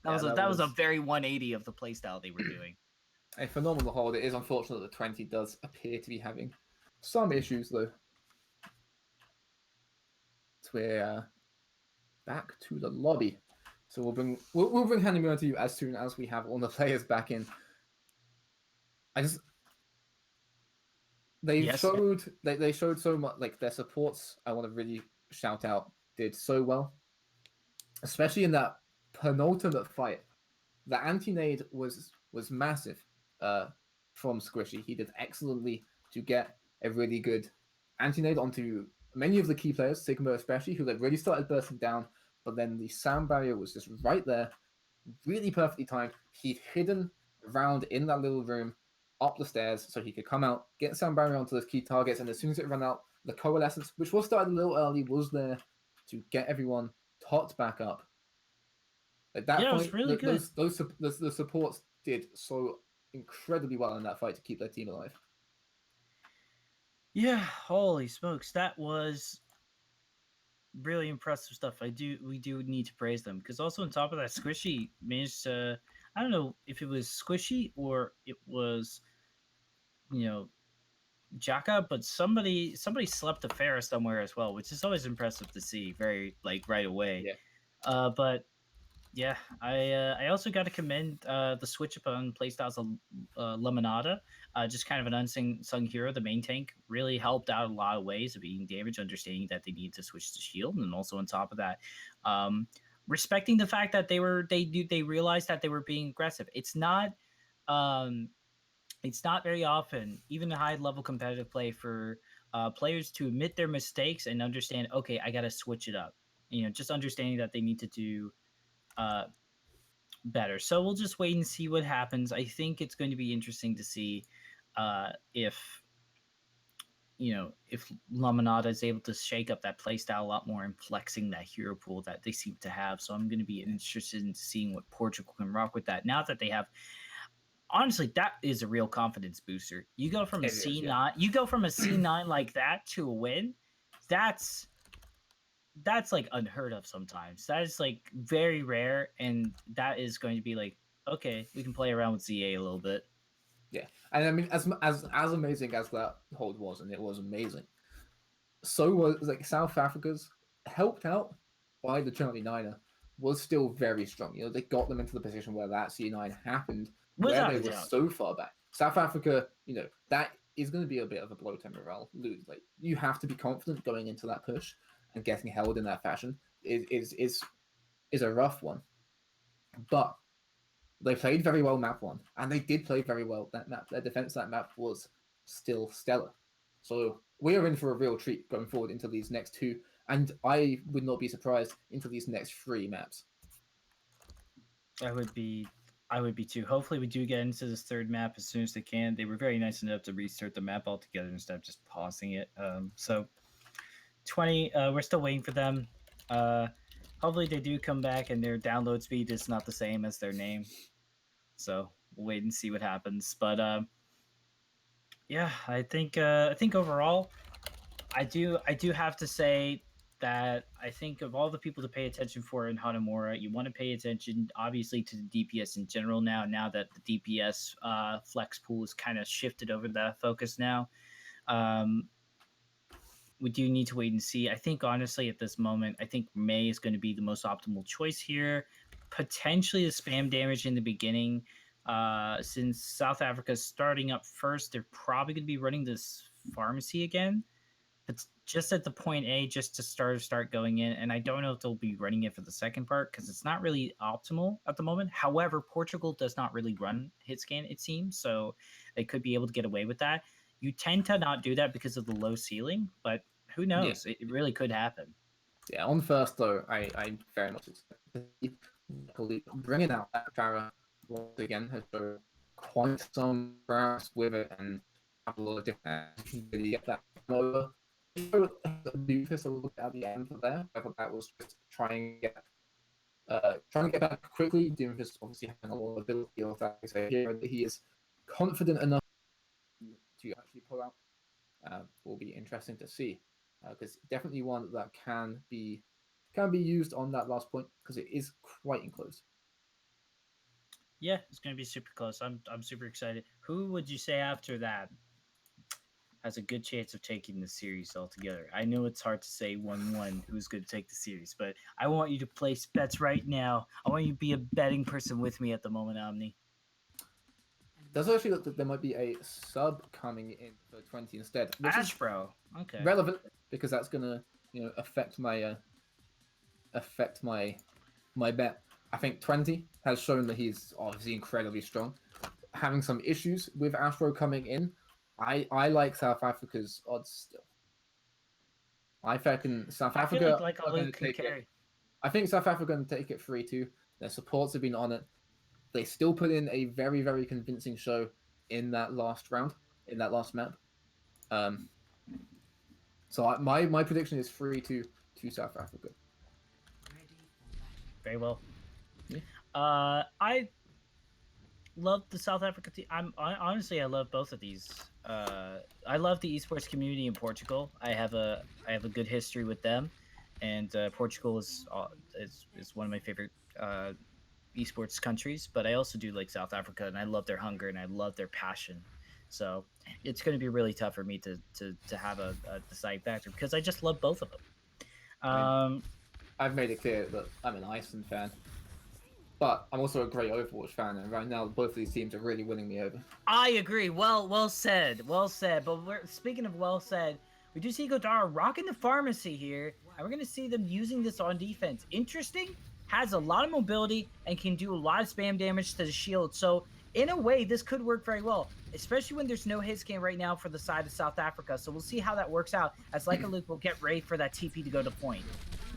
that was a very 180 of the playstyle they were doing.
A phenomenal hold. It is unfortunate that 20 does appear to be having some issues though. So we're back to the lobby. So we'll bring Hanamura to you as soon as we have all the players back in. They showed so much, like their supports. I want to really shout out did so well, especially in that penultimate fight. The anti-nade was massive from Squishy. He did excellently to get a really good anti-nade onto many of the key players, Sigma especially, who like really started bursting down. But then the sound barrier was just right there, really perfectly timed. He'd hidden around in that little room, up the stairs, so he could come out, get sound barrier onto those key targets, and as soon as it ran out, the coalescence, which was started a little early, was there to get everyone topped back up. At that point, it was really good. The supports did so incredibly well in that fight to keep their team alive.
Yeah, holy smokes, that was really impressive stuff. We do need to praise them because also on top of that, Squishy managed to, I don't know if it was Squishy or it was, Jaka, but somebody slept a Farah somewhere as well, which is always impressive to see very right away.
Yeah.
But yeah, I also got to commend the switch up on playstyles of Lamanada. Just kind of an unsung hero. The main tank really helped out a lot of ways of being damaged, understanding that they needed to switch to shield, and also on top of that, respecting the fact that they realized that they were being aggressive. It's not very often, even in high level competitive play, for players to admit their mistakes and understand, okay, I got to switch it up. Just understanding that they need to do better. So we'll just wait and see what happens. I think it's going to be interesting to see if Lamanada is able to shake up that playstyle a lot more and flexing that hero pool that they seem to have. So I'm going to be interested in seeing what Portugal can rock with that. Now that they have, honestly, that is a real confidence booster. You go from a C9 like that to a win. That's that's like unheard of sometimes. That is like very rare, and that is going to be like, okay, we can play around with ZA a little bit.
Yeah, and I mean, as amazing as that hold was, and it was amazing. So was like South Africa's helped out by the C9er was still very strong. You know, they got them into the position where that C9 happened, where
Without
they
a
were
doubt.
so far back. South Africa, you know, that is going to be a bit of a blow to morale. Lose, like you have to be confident going into that push, and getting held in that fashion is a rough one. But they played very well map one, and they did play very well that map. Their defense that map was still stellar. So we are in for a real treat going forward into these next two, and I would not be surprised into these next three maps.
I would be I would be too. Hopefully we do get into this third map as soon as they can. They were very nice enough to restart the map altogether instead of just pausing it. So 20 we're still waiting for them. Hopefully they do come back and their download speed is not the same as their name. So we'll wait and see what happens. But yeah, I think overall I do have to say that I think of all the people to pay attention for in Hanamura, you want to pay attention obviously to the DPS in general now that the DPS flex pool is kind of shifted over that focus now. Um, we do need to wait and see. I think honestly at this moment, I think May is going to be the most optimal choice here. Potentially the spam damage in the beginning. Since South Africa is starting up first, they're probably going to be running this pharmacy again. But just at the point A, just to start going in. And I don't know if they'll be running it for the second part because it's not really optimal at the moment. However, Portugal does not really run hit scan, it seems, so they could be able to get away with that. You tend to not do that because of the low ceiling, but who
Yeah,
knows? It really could happen.
yeah. On first though, I very much expect to see bringing out that Farah once again has shown quite some prowess with it and have a lot of different really get that over. Lucas a little bit at the end of there. I thought that was just trying to get back quickly. Doomfist obviously having a lot of ability of that. So here that he is confident enough to actually pull out will be interesting to see because definitely one that can be used on that last point because it is quite enclosed.
Yeah, it's going to be super close. I'm super excited. Who would you say after that has a good chance of taking the series altogether? I know it's hard to say 1-1 who's going to take the series, but I want you to place bets right now. I want you to be a betting person with me at the moment, Omni.
Does actually look that there might be a sub coming in for 20 instead, which is
Ashbro. Okay.
relevant because that's gonna affect my bet. I think 20 has shown that he's obviously incredibly strong. Having some issues with Astro coming in, I like South Africa's odds still. I reckon South
I feel
Africa
like a
are going
Luke
to
can
take it.
carry.
I think South Africa are going to take it 3-2. Their supports have been on it. They still put in a very, very convincing show in that last round, in that last map. So my prediction is 3-2 to South Africa.
Very well.
Yeah.
I love the South Africa team. Honestly, I love both of these. I love the esports community in Portugal. I have a good history with them, and Portugal is one of my favorite esports countries. But I also do like South Africa, and I love their hunger and I love their passion. So it's going to be really tough for me to have a deciding factor because I just love both of them.
I mean, I've made it clear that I'm an Iceland fan, but I'm also a great Overwatch fan, and right now both of these teams are really winning me over.
I agree. Well said. Well said. But speaking of well said, we do see Godara rocking the pharmacy here, and we're going to see them using this on defense. Interesting. Has a lot of mobility and can do a lot of spam damage to the shield. So in a way, this could work very well, especially when there's no hit scan right now for the side of South Africa. So we'll see how that works out as Leica Luke will get ready for that TP to go to point.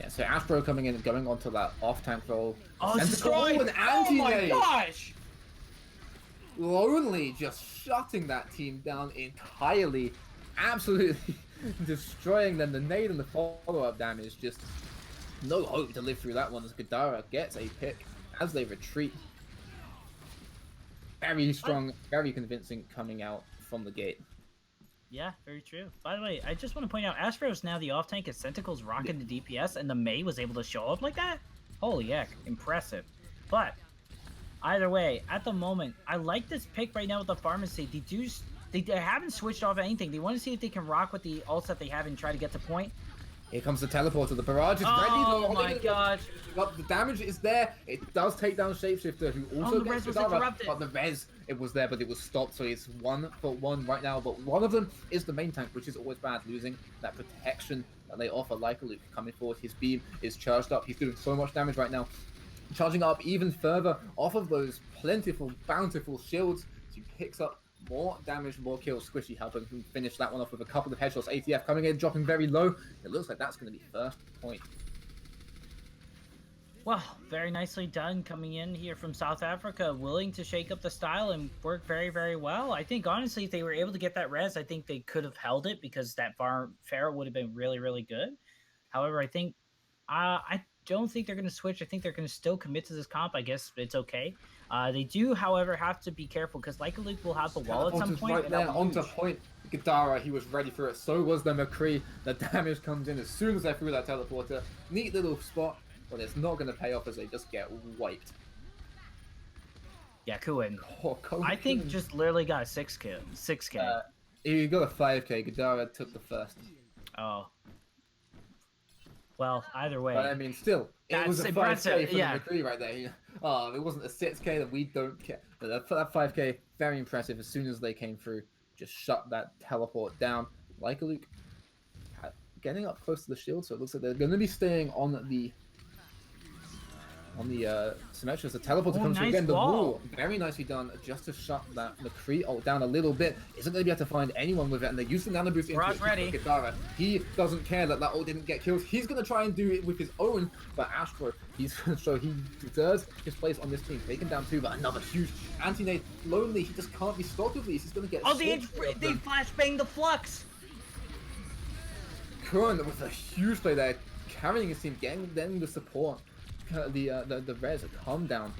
Yeah, so Astro coming in and going onto that off-tank roll.
Oh, destroy! Oh my gosh!
Lonely just shutting that team down entirely. Absolutely destroying them. The nade and the follow-up damage, just no hope to live through that one as Godara gets a pick as they retreat. Very strong, very convincing coming out from the gate.
Yeah, very true. By the way, I just want to point out, Astro is now the off tank as Sentinel's rocking the DPS, and the Mei was able to show up like that. Holy heck, impressive. But either way, at the moment, I like this pick right now with the pharmacy. They haven't switched off anything. They want to see if they can rock with the ults that they have and try to get to point.
Here comes the teleporter. The barrage is ready.
Oh my gosh.
The damage is there. It does take down Shapeshifter, who also
the
gets
res was
Kadara,
interrupted.
but the res, it was there, but it was stopped, so it's 1-for-1 right now. But one of them is the main tank, which is always bad, losing that protection that they offer. Lycaluke coming forward. His beam is charged up. He's doing so much damage right now. Charging up even further off of those plentiful, bountiful shields. So he picks up more damage, more kills. Squishy helping him finish that one off with a couple of headshots. ATF coming in, dropping very low. It looks like that's going to be first point.
Well, very nicely done coming in here from South Africa, willing to shake up the style and work very, very well. I think, honestly, if they were able to get that res, I think they could have held it because that Pharaoh would have been really, really good. However, I think I don't think they're going to switch. I think they're going to still commit to this comp. I guess it's okay. They do, however, have to be careful because Lycaluke will have the wall at some point.
Right there, onto point. Gadara, he was ready for it. So was the McCree. The damage comes in as soon as they threw that teleporter. Neat little spot, but it's not going to pay off as they just get wiped.
Yeah, Kuin.
Oh,
I think just literally got a 6K.
He got a 5K. Gadara took the first.
Oh. Well, either way.
But I mean, still, it was a 5K for the McCree right there. Oh, it wasn't a 6K, then we don't care. But that 5K, very impressive. As soon as they came through, just shut that teleport down. Lycaluke getting up close to the shield, so it looks like they're going to be staying on the Symmetra. The teleporter comes through again. The wall, very nicely done, just to shut that McCree ult down a little bit. Isn't going to be able to find anyone with it, and they use the nano boost into Gadara. He doesn't care that ult didn't get killed. He's going to try and do it with his own, but Astro, he's going to show he deserves his place on this team. Taken down too, but another huge anti-nade. Lonely, he just can't be stopped with these. He's going to get.
Oh, they flashbang the flux.
Current with a huge play there, carrying his team, getting them the support. The res calm down,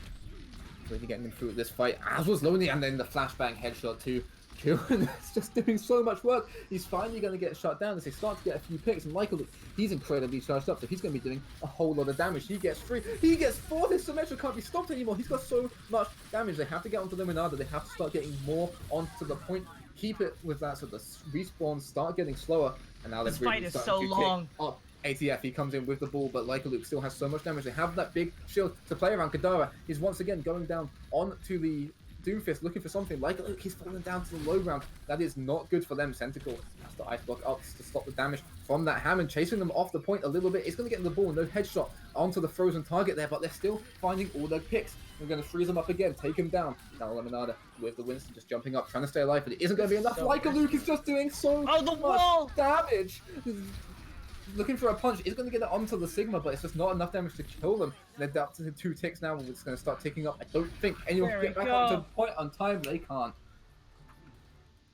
really getting them through this fight, as was Lonely, and then the flashbang headshot too. Kieran is just doing so much work. He's finally going to get shut down as they start to get a few picks, and Lycaluke, he's incredibly charged up, so he's going to be doing a whole lot of damage. He gets 3, he gets 4, his Symmetra can't be stopped anymore. He's got so much damage. They have to get onto the Minada, they have to start getting more onto the point, keep it with that, so the respawns start getting slower, and now
this fight is so long.
ATF, he comes in with the ball, but Lycaluke still has so much damage. They have that big shield to play around. Gadara is once again going down onto the Doomfist, looking for something. Lycaluke, he's falling down to the low ground. That is not good for them. Centacle has the ice block up to stop the damage from that Hammond, chasing them off the point a little bit. It's going to get the ball, no headshot onto the frozen target there, but they're still finding all their picks. We're going to freeze them up again, take him down. Now Lemonada with the Winston just jumping up, trying to stay alive, but it isn't going to be enough. Lycaluke is just doing so much damage. Looking for a punch, is going to get it onto the Sigma, but it's just not enough damage to kill them. They're up to 2 ticks now, it's going to start ticking up. I don't think anyone can get back up to the point on time. They can't.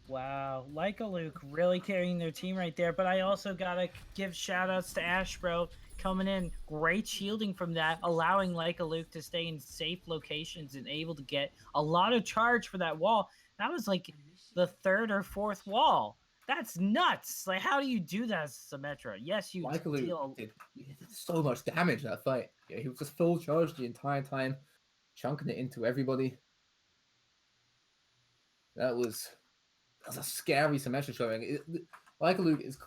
Wow, Lycaluke really carrying their team right there, but I also got to give shout-outs to Ashbro coming in. Great shielding from that, allowing Lycaluke to stay in safe locations and able to get a lot of charge for that wall. That was like the 3rd or 4th wall. That's nuts! Like, how do you do that as Symmetra? Yes, you
deal. Did so much damage that fight. Yeah, he was just full charged the entire time, chunking it into everybody. That was a scary Symmetra showing. Lycaluke is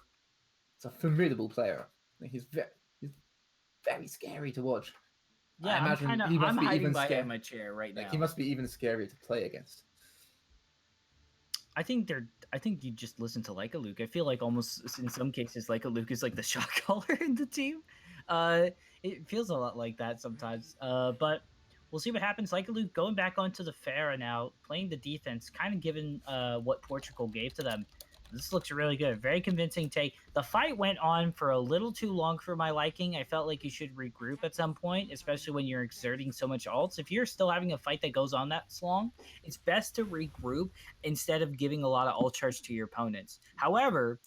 a formidable player. He's very scary to watch.
Yeah, I imagine I'm hiding by my chair right now.
He must be even scarier to play against.
I think you just listen to Lycaluke. I feel like almost in some cases Lycaluke is like the shot caller in the team. It feels a lot like that sometimes. But we'll see what happens. Lycaluke going back onto the Pharah now, playing the defense, kind of given what Portugal gave to them. This looks really good. Very convincing take. The fight went on for a little too long for my liking. I felt like you should regroup at some point, especially when you're exerting so much ults. If you're still having a fight that goes on that long, it's best to regroup instead of giving a lot of ult charge to your opponents. However,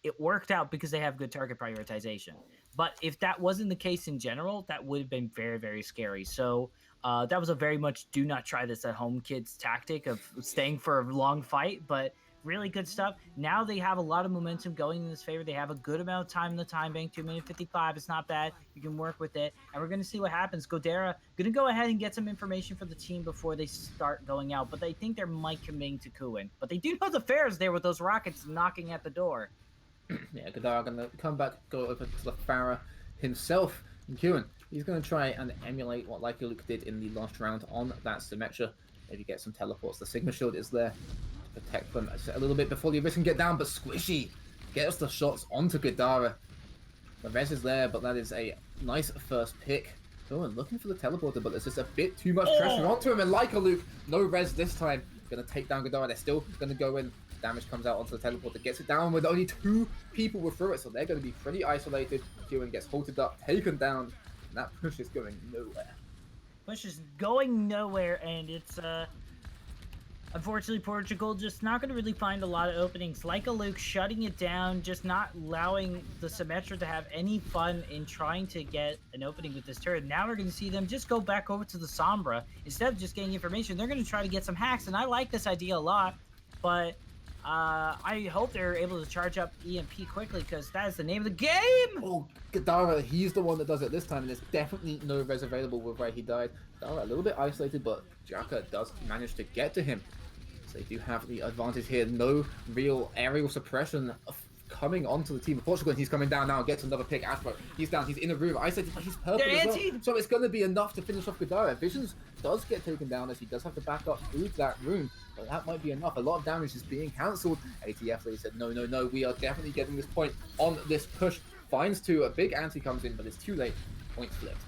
it worked out because they have good target prioritization. But if that wasn't the case in general, that would have been very, very scary. So that was a very much do not try this at home kids tactic of staying for a long fight. But Really good stuff. Now they have a lot of momentum going in this favor. They have a good amount of time in the time bank. 2 minute 55 is not bad. You can work with it. And we're going to see what happens. Godera going to go ahead and get some information for the team before they start going out. But they think they might commit to Kuin. But they do know the fair is there with those rockets knocking at the door.
Yeah, Godara gonna come back, go over to the Farah himself. And Kieran, he's gonna try and emulate what Like Luke did in the last round on that Symmetra. Maybe get some teleports. The Sigma Shield is there to protect them a little bit before the Abyss can get down, but Squishy gets the shots onto Godara. The res is there, but that is a nice first pick. Oh, and looking for the teleporter, but there's just a bit too much pressure onto him. And like Luke, no res this time. Gonna take down Godara. They're still gonna go in. Damage comes out onto the teleporter, gets it down with only 2 people were through it, so they're going to be pretty isolated. Kieran gets halted up, taken down, and that push is going nowhere.
Push is going nowhere, and it's unfortunately Portugal just not going to really find a lot of openings. Like a Luke shutting it down, just not allowing the Symmetra to have any fun in trying to get an opening with this turret. Now we're going to see them just go back over to the Sombra. Instead of just getting information, they're going to try to get some hacks, and I like this idea a lot, but I hope they're able to charge up EMP quickly, because that is the name of the game!
Oh, Godara, he's the one that does it this time, and there's definitely no res available with where he died. Godara a little bit isolated, but Jaka does manage to get to him. So they do have the advantage here. No real aerial suppression coming onto the team of Portugal, and he's coming down now and gets another pick. Ashbro, he's down, he's in a room, isolated, but he's purple as well. So it's going to be enough to finish off Godara. Visions does get taken down as he does have to back up through that room, but that might be enough. A lot of damage is being cancelled. ATF, they said, no, we are definitely getting this point on this push. Finds 2, a big anti comes in, but it's too late. Point flipped.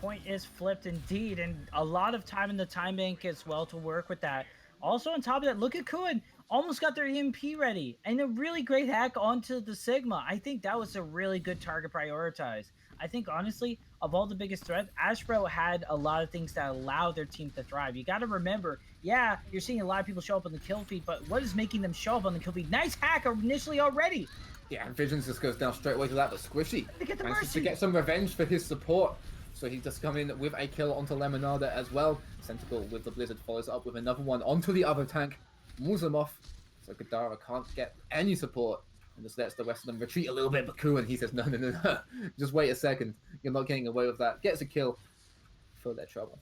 Point is flipped indeed, and a lot of time in the time bank as well to work with that. Also on top of that, look at Kuin. Almost got their EMP ready, and a really great hack onto the Sigma. I think that was a really good target prioritize. I think, honestly, of all the biggest threats, Ashbro had a lot of things that allow their team to thrive. You got to remember, yeah, you're seeing a lot of people show up on the kill feed, but what is making them show up on the kill feed? Nice hack initially already.
Yeah, and Visions just goes down straight away to that, but Squishy manages to get some revenge for his support. So he just come in with a kill onto Lemonada as well. Centacle with the Blizzard follows up with another one onto the other tank. Moves them off. So Godara can't get any support. And just lets the rest of them retreat a little bit. But Kuin, he says, no. Just wait a second. You're not getting away with that. Gets a kill for their trouble.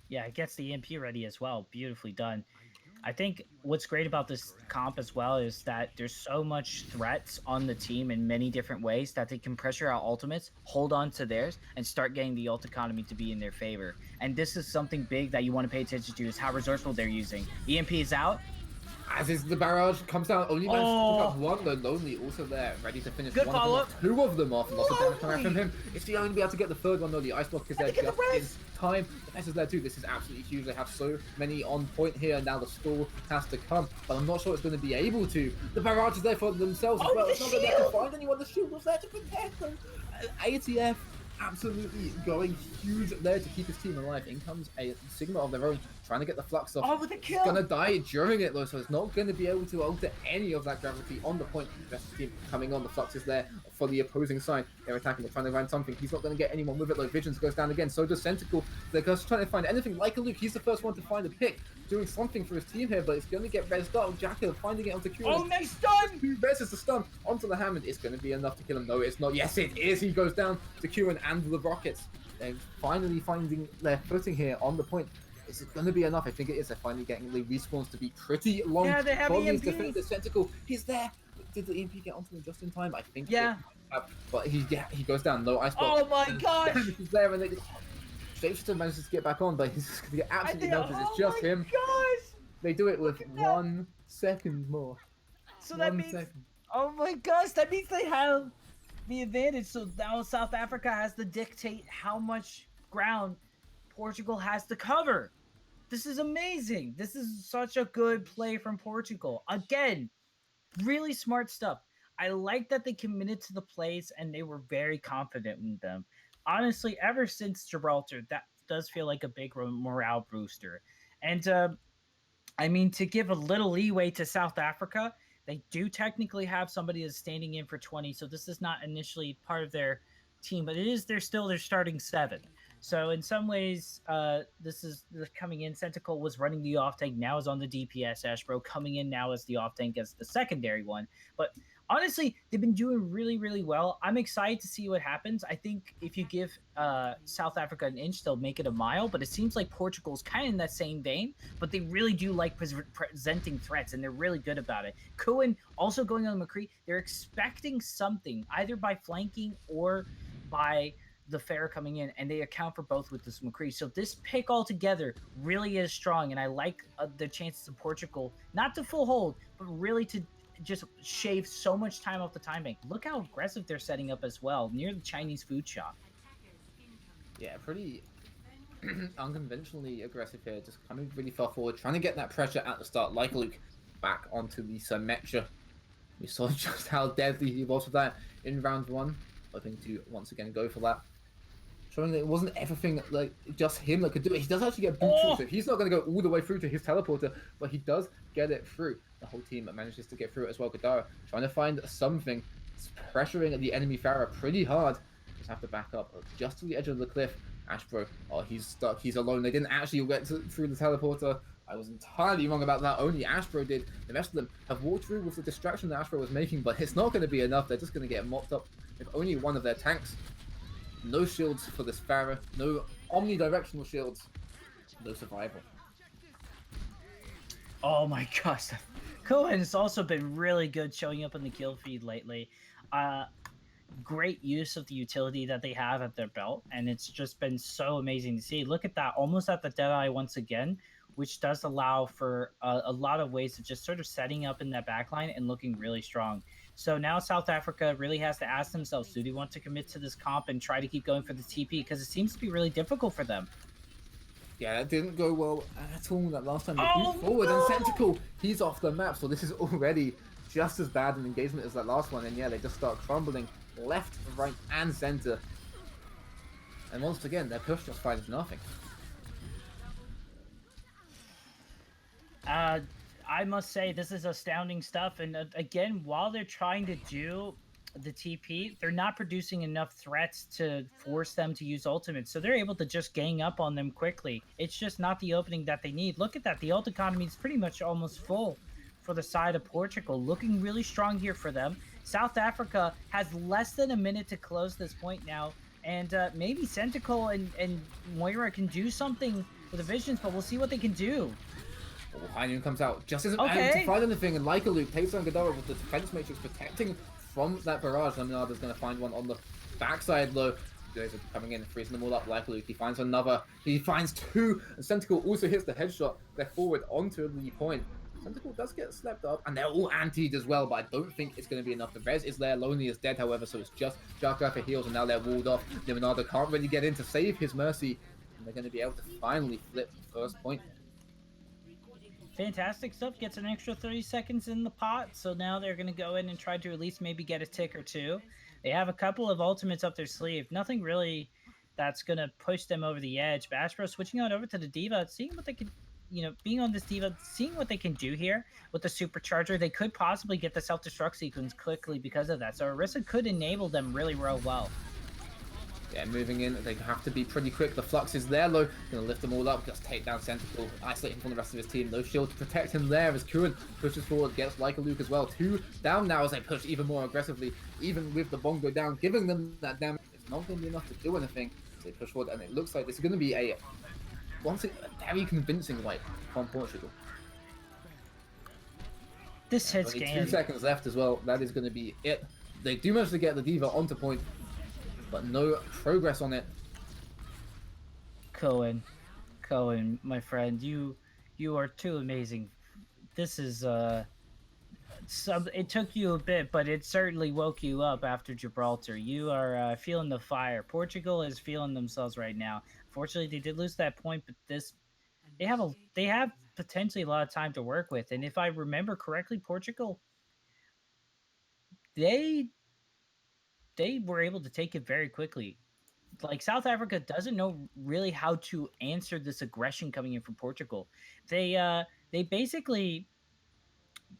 Yeah, it gets the EMP ready as well. Beautifully done. I think what's great about this comp as well is that there's so much threats on the team in many different ways that they can pressure out ultimates, hold on to theirs, and start getting the ult economy to be in their favor. And this is something big that you want to pay attention to, is how resourceful they're using. EMP is out.
As is the barrage comes down, only managed to pick up one, though Lonely also there, ready to finish
good
one
follow
of them off. 2 of them off, lots of damage coming from him. If they only be able to get the 3rd one, though, the Ice Block is there just in time. The Fest is there too, this is absolutely huge. They have so many on point here, and now the stall has to come, but I'm not sure it's going to be able to. The barrage is there for themselves as well. It's not going to be able to find anyone, the shield was there to protect them. ATF absolutely going huge there to keep his team alive. In comes a Sigma of their own, trying to get the flux off.
Oh, with a kill!
He's gonna die during it though, so it's not gonna be able to alter any of that gravity on the point. The rest of the team coming on, the flux is there for the opposing side. They're attacking, they're trying to find something. He's not gonna get anyone with it though. Visions goes down again, so does Centacle. They're just trying to find anything. Like a Luke, he's the first one to find a pick, doing something for his team here, but it's gonna get rezzed up. Jacko finding it onto Q.
Oh, nice stun!
2 rezzes the stun onto the Hammond. It's gonna be enough to kill him. No, it's not. Yes, it is. He goes down to Q and the Rockets. They're finally finding their footing here on the point. Is it going to be enough? I think it is. They're finally getting the respawns to be pretty long.
Yeah, they have EMP.
The Centacle, he's there. Did the EMP get onto him just in time? I think.
Yeah.
But he goes down. No ice block.
Oh my gosh!
He's there, and Shapeshifter manages to get back on, but he's just going to get absolutely melted. It's just him.
Gosh!
They do it with 1 second more.
So that means. Oh my gosh! That means they have the advantage. So now South Africa has to dictate how much ground Portugal has to cover. This is amazing. This is such a good play from Portugal. Again, really smart stuff. I like that they committed to the plays and they were very confident in them. Honestly, ever since Gibraltar, that does feel like a big morale booster. And I mean, to give a little leeway to South Africa, they do technically have somebody that's standing in for 20, so this is not initially part of their team, but it is still their starting 7. So in some ways, this is coming in. Centicle was running the off tank, now is on the DPS. Ashbro coming in now as the off tank as the secondary one. But honestly, they've been doing really, really well. I'm excited to see what happens. I think if you give South Africa an inch, they'll make it a mile. But it seems like Portugal's kind of in that same vein. But they really do like presenting threats, and they're really good about it. Cohen also going on McCree. They're expecting something either by flanking or by the fair coming in, and they account for both with this McCree. So this pick altogether really is strong, and I like the chances of Portugal not to full hold, but really to just shave so much time off the time bank. Look how aggressive they're setting up as well near the Chinese food shop.
Yeah, pretty unconventionally aggressive here, just coming really far forward, trying to get that pressure at the start, like Luke, back onto the Symmetra. We saw just how deadly he was with that in round one, hoping to once again go for that. Showing that it wasn't everything like just him that could do it. He does actually get boot through, so he's not going to go all the way through to his teleporter, but he does get it through. The whole team manages to get through it as well. Gadara trying to find something, pressuring the enemy Farah pretty hard. Just have to back up just to the edge of the cliff. Ashbro, oh, he's stuck. He's alone. They didn't actually get through the teleporter. I was entirely wrong about that. Only Ashbro did. The rest of them have walked through with the distraction that Ashbro was making, but it's not going to be enough. They're just going to get mopped up with only one of their tanks. No shields for this Farah. No omnidirectional shields. No survival.
Oh my gosh. Cohen has also been really good showing up in the kill feed lately. Great use of the utility that they have at their belt, and it's just been so amazing to see. Look at that, almost at the Deadeye once again, which does allow for a lot of ways of just sort of setting up in that backline and looking really strong. So now South Africa really has to ask themselves, do they want to commit to this comp and try to keep going for the TP? Because it seems to be really difficult for them.
Yeah, that didn't go well at all that last time. The
Oh,
boot forward
no!
and Centacle, he's off the map, so this is already just as bad an engagement as that last one. And yeah, they just start crumbling left, right, and center. And once again, their push just finds nothing.
I must say this is astounding stuff. And again, while they're trying to do the TP, they're not producing enough threats to force them to use ultimates. So they're able to just gang up on them quickly. It's just not the opening that they need. Look at that. The ult economy is pretty much almost full for the side of Portugal. Looking really strong here for them. South Africa has less than a minute to close this point now. And maybe Centicle and Moira can do something with the visions, but we'll see what they can do.
Oh, Hainan comes out, just isn't able to find anything, and like a Luke takes on Gadara with the defense matrix protecting from that barrage. Lemonada's going to find one on the backside though. Guys are coming in and freezing them all up. Like Luke, he finds another, he finds two, and Centacle also hits the headshot. They're forward onto the point. Centacle does get slept up, and they're all antied as well, but I don't think it's going to be enough. The res is there, Lonely is dead, however, so it's just Jarkrai for heals, and now they're walled off. Lemonada can't really get in to save his Mercy, and they're going to be able to finally flip the first point.
Fantastic stuff. Gets an extra 30 seconds in the pot. So now they're going to go in and try to at least maybe get a tick or two. They have a couple of ultimates up their sleeve. Nothing really that's going to push them over the edge. Bash Bros switching on over to the Diva, seeing what they can, being on this Diva, seeing what they can do here with the Supercharger. They could possibly get the self-destruct sequence quickly because of that. So Orisa could enable them really real well.
Yeah, moving in, they have to be pretty quick. The Flux is there, though. Gonna lift them all up, just take down Centacle, isolate him from the rest of his team. No shield to protect him there as Kuan pushes forward, gets like a Luke as well. Two down now as they push even more aggressively, even with the Bongo down, giving them that damage. It's not going to be enough to do anything. So they push forward, and it looks like this is going to be a very convincing wipe from Portugal.
This hits
only
game.
2 seconds left as well. That is going to be it. They do manage to get the Diva onto point, but no progress on it.
Cohen, my friend, you are too amazing. This is it took you a bit, but it certainly woke you up after Gibraltar. You are feeling the fire. Portugal is feeling themselves right now. Fortunately, they did lose that point, but they have potentially a lot of time to work with. And if I remember correctly, Portugal they were able to take it very quickly. Like South Africa doesn't know really how to answer this aggression coming in from Portugal. They basically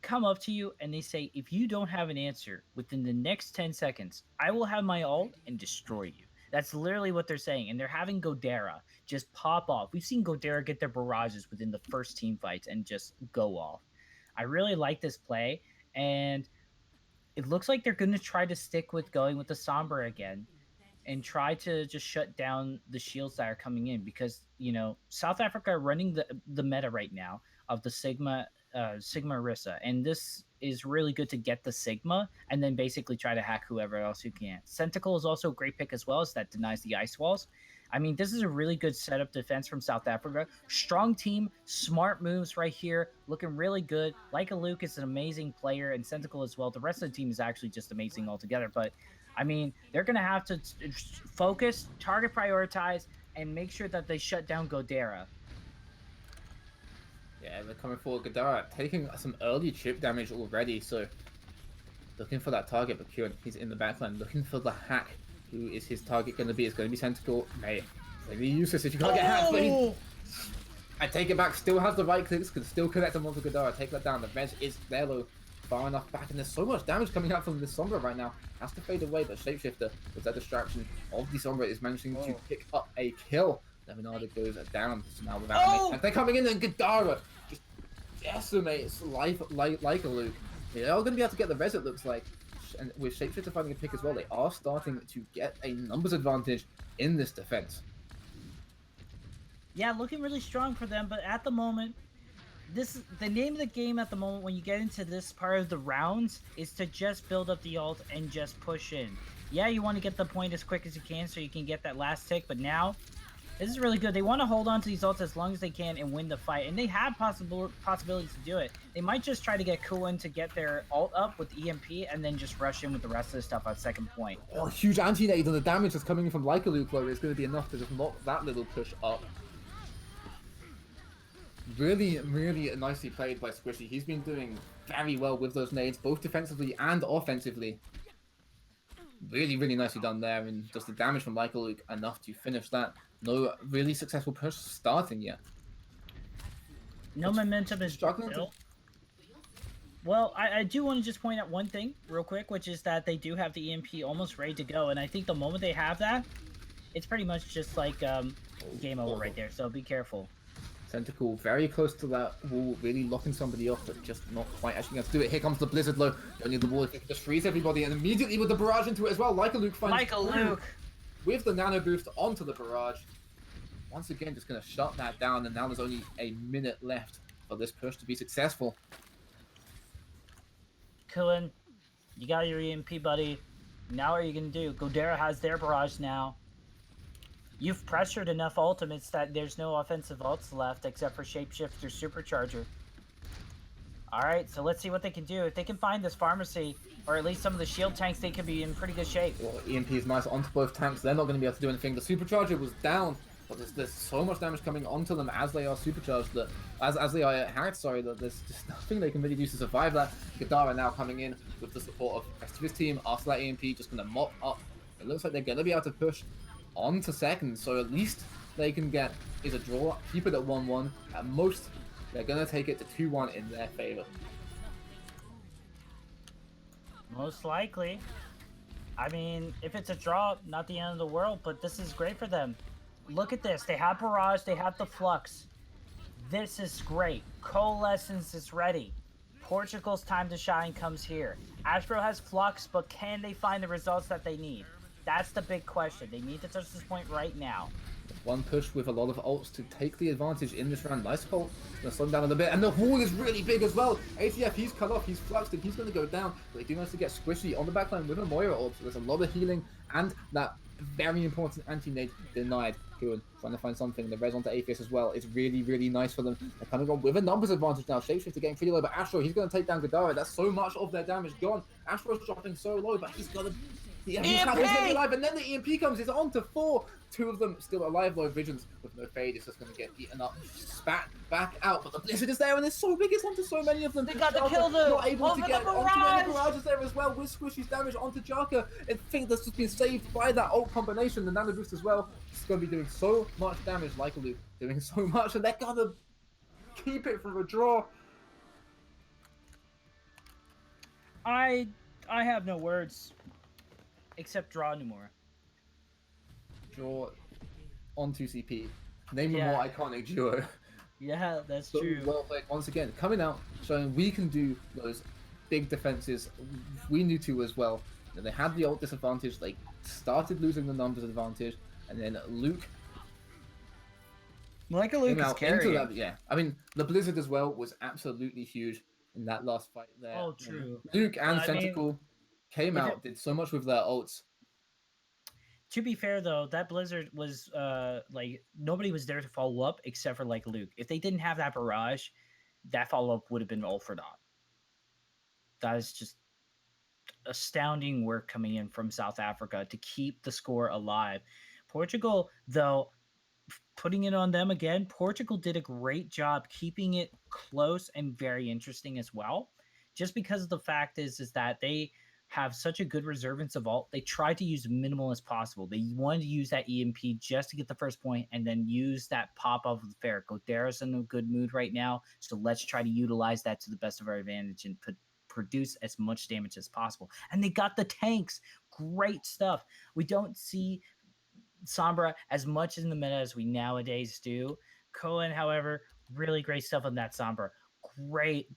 come up to you and they say, if you don't have an answer within the next 10 seconds, I will have my ult and destroy you. That's literally what they're saying. And they're having Godera just pop off. We've seen Godera get their barrages within the first team fights and just go off. I really like this play. And it looks like they're going to try to stick with going with the Sombra again and try to just shut down the shields that are coming in because South Africa are running the meta right now of the Sigma Orisa, and this is really good to get the Sigma and then basically try to hack whoever else you can. Centacle is also a great pick as well, as that denies the ice walls. I mean, this is a really good setup defense from South Africa. Strong team, smart moves right here, looking really good. Leica Luke is an amazing player, and Centacle as well. The rest of the team is actually just amazing altogether. But I mean, they're going to have to focus, target prioritize, and make sure that they shut down Godera.
Yeah, they're coming forward. Godara taking some early chip damage already, so looking for that target, but Kieran, he's in the backline looking for the hack. Who is his target going to be? It's going to be Tentacle. Mate, maybe useless if you can't get hacked, but I take it back, still has the right clicks, can still connect them onto Godara, take that down. The res is there though, far enough back, and there's so much damage coming out from this Sombra right now. Has to fade away, but Shapeshifter, with that distraction of the Sombra, is managing to pick up a kill. Lemonada goes down, so now without a mate. They're coming in, and Godara just decimates like a Luke. They're all going to be able to get the res, it looks like. And with Shapeshifter finding a pick as well, they are starting to get a numbers advantage in this defense.
Yeah, looking really strong for them, but at the moment, the name of the game at the moment when you get into this part of the rounds is to just build up the ult and just push in. Yeah, you want to get the point as quick as you can so you can get that last tick, but now this is really good. They want to hold on to these ults as long as they can and win the fight, and they have possibilities to do it. They might just try to get Kuan to get their ult up with EMP and then just rush in with the rest of the stuff at second point.
Oh, huge anti-nade, and the damage that's coming from Leica Luke is going to be enough to just knock that little push up. Really, really nicely played by Squishy. He's been doing very well with those nades, both defensively and offensively. Really, really nicely done there, and just the damage from Leica Luke enough to finish that. No really successful push starting yet.
No momentum is
struggling
built. Well, I do want to just point out one thing real quick, which is that they do have the EMP almost ready to go, and I think the moment they have that, it's pretty much just like game over right there, so be careful.
Tentacle very close to that wall, really locking somebody off, but just not quite actually going to do it. Here comes the Blizzard low. You need the wall if you can just freeze everybody, and immediately with the barrage into it as well. Leica Luke finds with the nano boost onto the barrage. Once again, just going to shut that down, and now there's only a minute left for this push to be successful.
Kuan, you got your EMP, buddy. Now what are you going to do? Godera has their barrage now. You've pressured enough ultimates that there's no offensive ults left except for Shapeshifter Supercharger. Alright, so let's see what they can do. If they can find this pharmacy, or at least some of the shield tanks, they can be in pretty good shape.
Well, EMP is nice onto both tanks. They're not going to be able to do anything. The Supercharger was down, but there's so much damage coming onto them as they are supercharged, that as they are hacked, sorry, that there's just nothing they can really do to survive that. Godara now coming in with the support of the rest of his team after that EMP, just going to mop up. It looks like they're going to be able to push on to second, so at least they can get is a draw, keep it at 1-1. At most, they're going to take it to 2-1 in their favor.
Most likely. I mean, if it's a draw, not the end of the world, but this is great for them. Look at this. They have Barrage, they have the Flux. This is great. Coalescence is ready. Portugal's time to shine comes here. Astro has Flux, but can they find the results that they need? That's the big question. They need to touch this point right now.
One push with a lot of ults to take the advantage in this round. Nice ult. It's going to slow him down a little bit. And the wall is really big as well. ATF, he's cut off. He's fluxed and he's going to go down. But they do manage to get Squishy on the backline with a Moira ult. So there's a lot of healing and that very important anti-nade denied. Kuan trying to find something. The res onto Atheist as well. It's really, really nice for them. They're coming on with a numbers advantage now. Shapeshifter getting pretty low, but Astro, he's going to take down Godara. That's so much of their damage gone. Astro's dropping so low, but he's got to... Yeah, he's alive, and then the EMP comes. It's on to 4. 2 of them still alive, though. Visions with no fade. It's just going to get eaten up, spat back out. But the Blizzard is there, and it's so big. It's onto so many of them.
They got the kill, though.
Not able to get onto the barrages there as well. With Squishy's damage onto Jaka. I think that's just been saved by that ult combination. The nano boost as well. It's going to be doing so much damage, like a loop, doing so much, and they're going to keep it for a draw.
I have no words. Except draw Numora.
draw onto CP. Name a
Yeah.
more iconic duo.
Yeah, that's
So
true.
well played once again, coming out showing we can do those big defenses. We knew to as well. They had the ult disadvantage. They started losing the numbers advantage, and then Luke
Malika
came
Luke is
out into
carrying.
that. Yeah, I mean the Blizzard as well was absolutely huge in that last fight there.
Oh, true.
Luke
But
and
I mean,
Centacle came
if it
out, did so much with their ults.
to be fair though, that Blizzard was like nobody was there to follow up except for like Luke. If they didn't have that barrage, that follow up would have been all for naught. That is just astounding work coming in from South Africa to keep the score alive. Portugal, though, putting it on them again, Portugal did a great job keeping it close and very interesting as well. Just because the fact is that they have such a good reservance of ult, they tried to use minimal as possible. They wanted to use that EMP just to get the first point and then use that pop off of the fair. Godera's in a good mood right now, so let's try to utilize that to the best of our advantage and produce as much damage as possible. And they got the tanks. Great stuff. We don't see Sombra as much in the meta as we nowadays do. Cohen, however, really great stuff on that Sombra. Great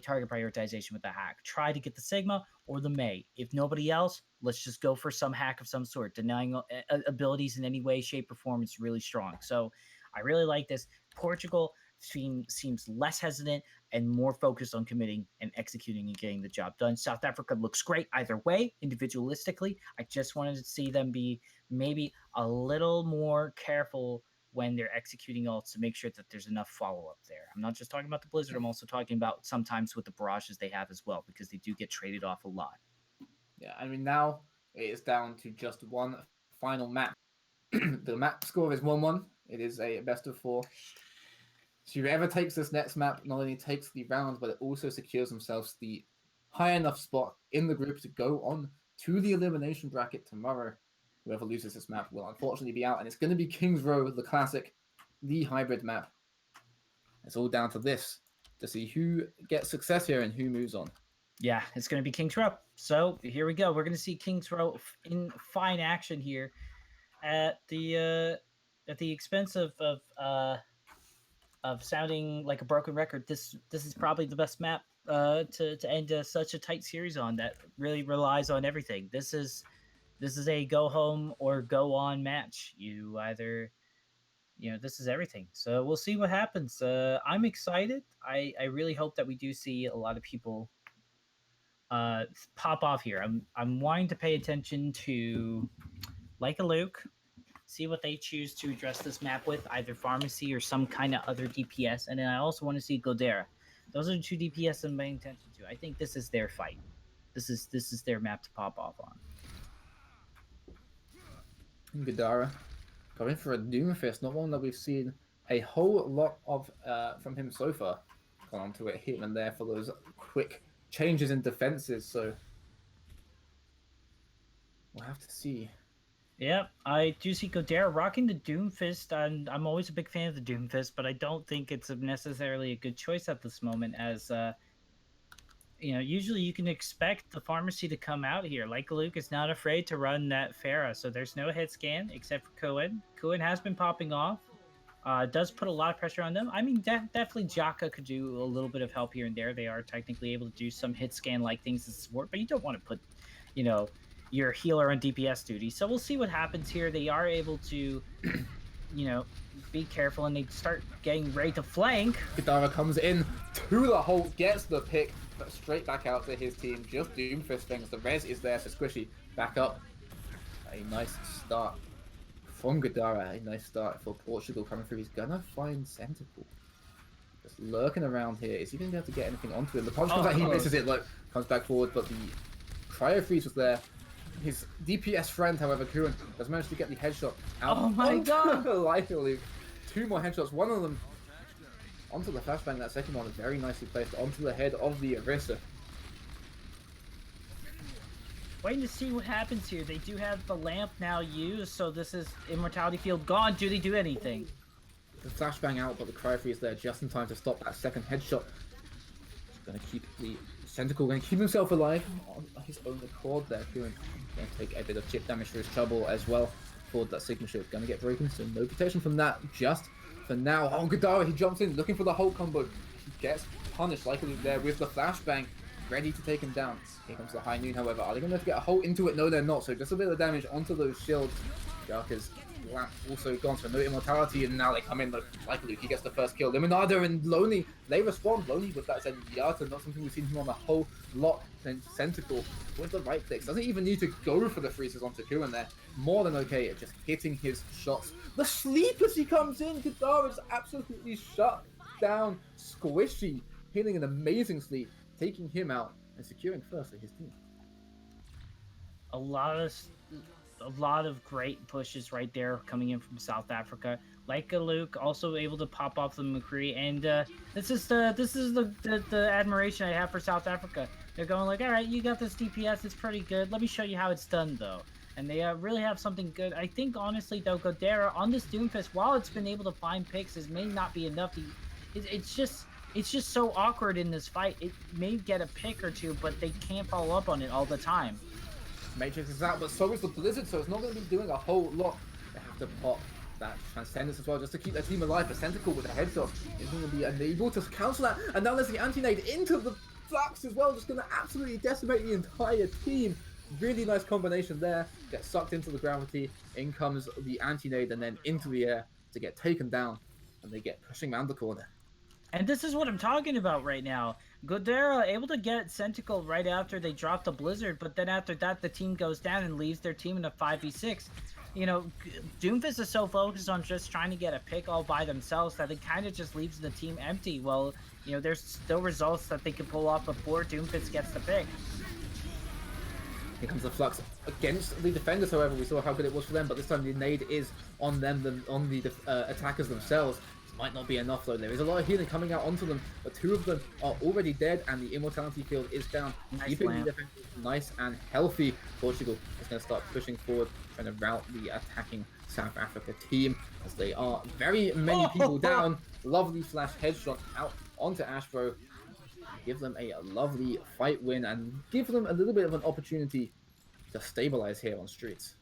target prioritization with the hack. Try to get the Sigma or the May. If nobody else, let's just go for some hack of some sort. Denying abilities in any way, shape, or form is really strong. So I really like this. Portugal seems less hesitant and more focused on committing and executing and getting the job done. South Africa looks great either way, individualistically. I just wanted to see them be maybe a little more careful when they're executing ults to make sure that there's enough follow-up there. I'm not just talking about the Blizzard, I'm also talking about sometimes with the barrages they have as well, because they do get traded off a lot.
Yeah, I mean now it is down to just one final map. The map score is 1-1. It is a best of 4. So whoever takes this next map not only takes the round, but it also secures themselves the high enough spot in the group to go on to the elimination bracket tomorrow. Whoever loses this map will unfortunately be out, and it's going to be King's Row, the classic, the hybrid map. It's all down to this to see who gets success here and who moves on.
Yeah, it's going to be King's Row. So here we go. We're going to see King's Row in fine action here at the expense of sounding like a broken record. This is probably the best map to end such a tight series on that really relies on everything. This is a go home or go on match. You either this is everything. So we'll see what happens. I'm excited. I really hope that we do see a lot of people pop off here. I'm wanting to pay attention to like a Luke, see what they choose to address this map with, either pharmacy or some kind of other DPS. And then I also want to see Godera. Those are the two DPS I'm paying attention to. I think this is their fight. This is their map to pop off on.
Gadara going for a Doomfist, not one that we've seen a whole lot of from him so far. Gone on to it here and there for those quick changes in defenses, so we'll have to see.
Yep, I do see Godera rocking the Doomfist, and I'm always a big fan of the Doomfist, but I don't think it's necessarily a good choice at this moment, as usually you can expect the pharmacy to come out here. Like Luke is not afraid to run that Farah, so there's no hit scan except for Cohen. Cohen has been popping off. Does put a lot of pressure on them. I mean, definitely Jaka could do a little bit of help here and there. They are technically able to do some hit scan like things as support, but you don't want to put, your healer on DPS duty. So we'll see what happens here. They are able to, be careful, and they start getting ready to flank.
Gadara comes in to the hole, gets the pick, but straight back out to his team. Just Doomfist things. The res is there, so Squishy back up. A nice start from Gadara. A nice start for Portugal coming through. He's gonna find Centacle. Just lurking around here. Is he gonna be able to get anything onto him? The punch comes out, he misses it, comes back forward, but the cryo freeze was there. His DPS friend, however, Kuren, has managed to get the headshot out.
Oh my god!
Lightly. 2 more headshots, one of them onto the flashbang, that second one is very nicely placed onto the head of the Orisa.
Waiting to see what happens here. They do have the lamp now used, so this is Immortality Field gone. Do they do anything?
The flashbang out, but the cryo freeze there just in time to stop that second headshot. Going to keep the Centacle, going to keep himself alive on his own accord there. Kuren going to take a bit of chip damage for his trouble as well. forward. That Sigma shield is going to get broken, so no protection from that just for now. Oh, Gadara, he jumps in looking for the Hulk combo. He gets punished like there with the flashbang, ready to take him down. Here comes the High Noon, however. Are they going to get a Hulk into it? No, they're not. So just a bit of damage onto those shields. Dark is also gone, so no immortality, and now they come in like Luke. He gets the first kill. Limonado and Lonely, they respond. Lonely with that Zenyatta, not something we've seen him on a whole lot. Then Centacle with the right clicks. Doesn't even need to go for the freezes onto Kuren there. More than okay at just hitting his shots. The sleep as he comes in. Gadara is absolutely shut down. Squishy, hitting an amazing sleep, taking him out and securing first for his team.
A lot of great pushes right there coming in from South Africa. Like Luke, also able to pop off the McCree, and this is the admiration I have for South Africa. They're going like, all right, you got this DPS, it's pretty good. Let me show you how it's done, though. And they really have something good. I think, honestly, though, Godera on this Doomfist, while it's been able to find picks, it may not be enough. It's just so awkward in this fight. It may get a pick or two, but they can't follow up on it all the time.
Matrix is out, but so is the Blizzard, so it's not going to be doing a whole lot. They have to pop that Transcendence as well, just to keep their team alive. A Centacle with a headshot is going to be unable to cancel that, and now there's the anti-nade into the Flux as well, just going to absolutely decimate the entire team. Really nice combination there. Gets sucked into the gravity, in comes the anti-nade, and then into the air to get taken down, and they get pushing around the corner.
And this is what I'm talking about right now. Godera able to get Centacle right after they drop the Blizzard, but then after that, the team goes down and leaves their team in a 5v6. You know, Doomfist is so focused on just trying to get a pick all by themselves that it kind of just leaves the team empty. Well, you know, there's still results that they can pull off before Doomfist gets the pick.
Here comes the Flux against the defenders, however. We saw how good it was for them, but this time the nade is on them, on the attackers themselves. Might not be enough though. There is a lot of healing coming out onto them, but two of them are already dead, and the immortality field is down. Keeping the defense nice and healthy. Portugal is going to start pushing forward, trying to rout the attacking South Africa team, as they are very many people down. Lovely flash headshot out onto Ashbro. Give them a lovely fight win, and give them a little bit of an opportunity to stabilize here on streets.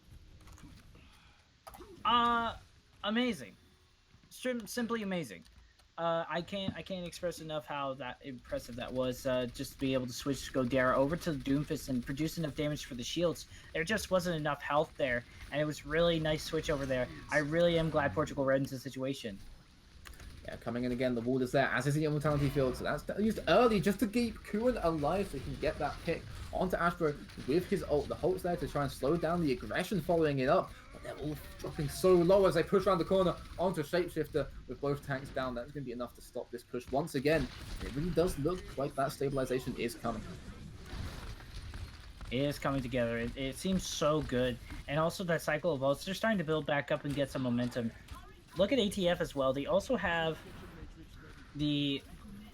Amazing. Simply amazing. I can't express enough how impressive that was. Just to be able to switch Godera over to the Doomfist and produce enough damage for the shields. There just wasn't enough health there, and it was really nice switch over there. I really am glad Portugal read into the situation.
Yeah, coming in again, the wall is there, as is the immortality field, so that's used early just to keep Kuren alive so he can get that pick onto Ashbro with his ult. The Hulk's there to try and slow down the aggression following it up, but they're all dropping so low as they push around the corner onto Shapeshifter with both tanks down. That's going to be enough to stop this push once again. It really does look like that stabilization is coming.
It is coming together. It seems so good. And also that cycle of ults, they're starting to build back up and get some momentum. Look at ATF as well. They also have the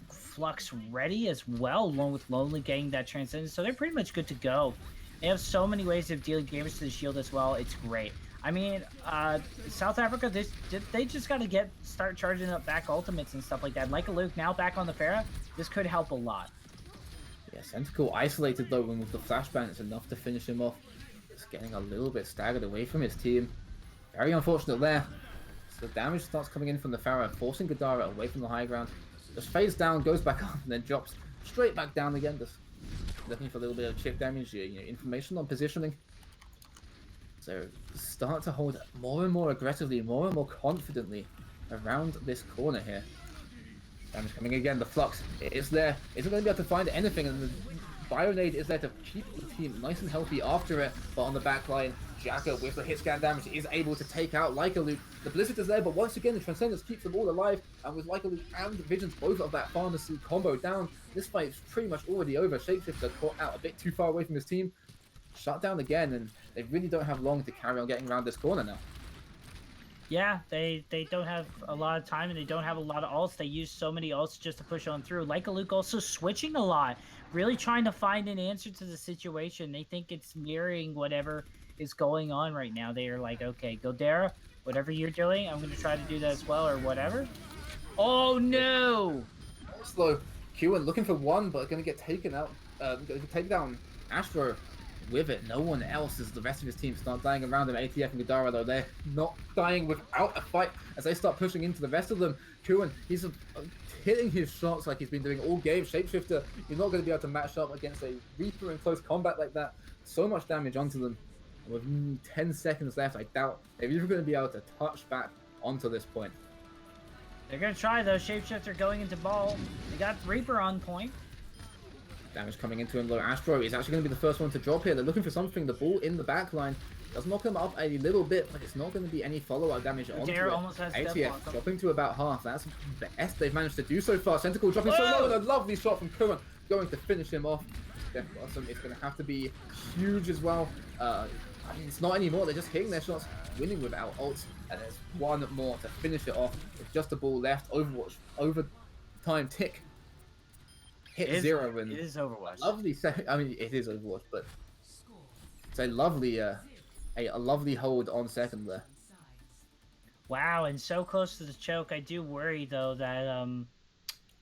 Flux ready as well, along with Lonely getting that Transcendence. So they're pretty much good to go. They have so many ways of dealing damage to the shield as well. It's great. I mean, South Africa, they just got to start charging up back ultimates and stuff like that. Like a Luke now back on the Pharah, this could help a lot.
Yeah, Centacle isolated though, and with the flashbang, it's enough to finish him off. Just getting a little bit staggered away from his team. Very unfortunate there. So the damage starts coming in from the Pharah, forcing Gadara away from the high ground. Just fades down, goes back up, and then drops straight back down again. Just looking for a little bit of chip damage, information on positioning. So start to hold more and more aggressively, more and more confidently around this corner here. Damage coming again, the Flux, it is there. Isn't going to be able to find anything, and the Bionade is there to keep the team nice and healthy after it. But on the back line, Jacka with the hit scan damage is able to take out Lyca. The Blizzard is there, but once again the Transcendence keeps them all alive, and with Lyca and Visions both of that pharmacy combo down, this fight is pretty much already over. Shapeshifter caught out a bit too far away from his team, shut down again, and they really don't have long to carry on getting around this corner now.
Yeah, they don't have a lot of time, and they don't have a lot of ults. They use so many ults just to push on through. Like Luke also switching a lot, really trying to find an answer to the situation. They think it's mirroring whatever is going on right now. They are like, okay, Godera, whatever you're doing, I'm going to try to do that as well, or whatever. Oh no!
Slow. Kuren looking for one, but going to get taken out. Going to take down Astro. with it. No one else, as the rest of his team start dying around him. ATF and Gadara, though, they're not dying without a fight as they start pushing into the rest of them. Kuan, he's hitting his shots like he's been doing all game. Shapeshifter, you're not going to be able to match up against a Reaper in close combat like that. So much damage onto them. And with 10 seconds left, I doubt they're even going to be able to touch back onto this point.
They're going to try, though. Shapeshifter going into ball. They got Reaper on point.
Damage coming into him, though. Astro is actually going to be the first one to drop here. They're looking for something. The ball in the back line does knock him up a little bit, but it's not going to be any follow-up damage onto it.
Almost has
ATF dropping to about half. That's the best they've managed to do so far. Centacle dropping so low, and a lovely shot from Kuan going to finish him off. Death Blossom is going to have to be huge as well. I mean, it's not anymore. They're just hitting their shots, winning without ults, and there's one more to finish it off with just a ball left. Overwatch, overtime tick. Hit 0 and
it is Overwatch.
Lovely. I mean, it is Overwatch, but it's a lovely, a lovely hold on second there.
Wow, and so close to the choke. I do worry though that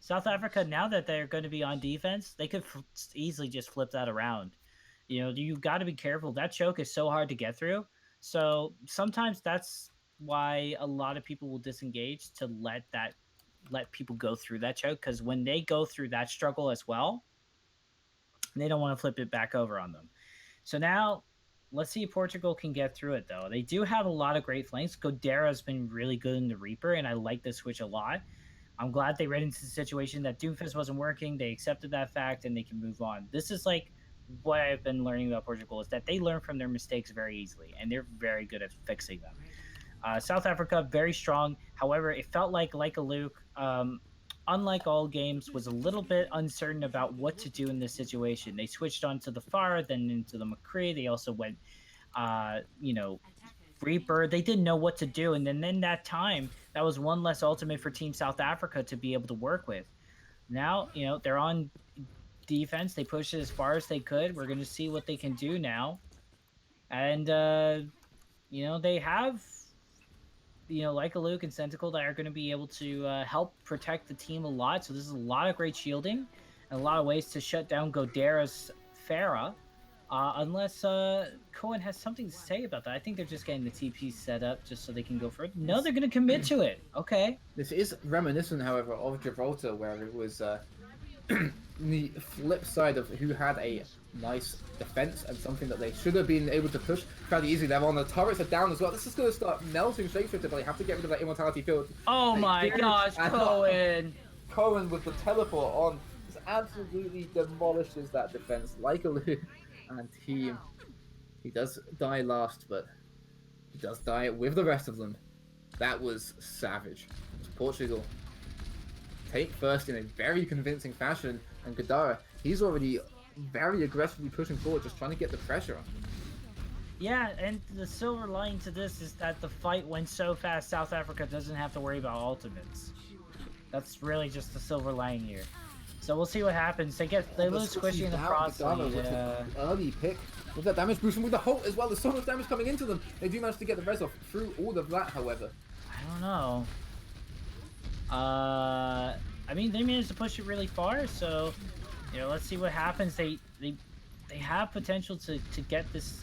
South Africa, now that they're going to be on defense, they could easily just flip that around. You know, you got to be careful. That choke is so hard to get through. So sometimes that's why a lot of people will disengage to let people go through that choke, because when they go through that struggle as well, they don't want to flip it back over on them. So now let's see if Portugal can get through it, though. They do have a lot of great flanks. Godera's been really good in the Reaper, and I like this switch a lot. I'm glad they ran into the situation that Doomfist wasn't working. They accepted that fact, and they can move on. This is like what I've been learning about Portugal, is that they learn from their mistakes very easily, and they're very good at fixing them. South Africa, very strong. However, it felt like a Luke, unlike all games, was a little bit uncertain about what to do in this situation. They switched onto the Pharah, then into the McCree. They also went, Reaper. They didn't know what to do. And then in that time, that was one less ultimate for Team South Africa to be able to work with. Now, they're on defense. They pushed it as far as they could. We're going to see what they can do now. And, they have... like a Luke and Centacle that are going to be able to help protect the team a lot. So this is a lot of great shielding and a lot of ways to shut down Godera's Pharah. Unless Cohen has something to say about that. I think they're just getting the TP set up just so they can go for it. No, they're going to commit to it. Okay.
This is reminiscent, however, of Gibraltar, where it was the flip side of who had a nice defense and something that they should have been able to push fairly easily. They're on, the turrets are down as well. This is going to start melting Shapeshifter, but they have to get rid of that immortality field.
Oh my gosh, Cohen!
Cohen with the teleport on just absolutely demolishes that defense. Like a Luke and team. He does die last, but he does die with the rest of them. That was savage. Portugal take first in a very convincing fashion, and Gadara, he's already very aggressively pushing forward, just trying to get the pressure on.
Yeah, and the silver lining to this is that the fight went so fast, South Africa doesn't have to worry about ultimates. That's really just the silver lining here. So we'll see what happens. They lose Squishy in the process.
Early pick with that damage boost and with the Holt as well. There's so much damage coming into them. They do manage to get the res off through all of that, however.
I don't know. I mean, they managed to push it really far, so let's see what happens. They have potential to get this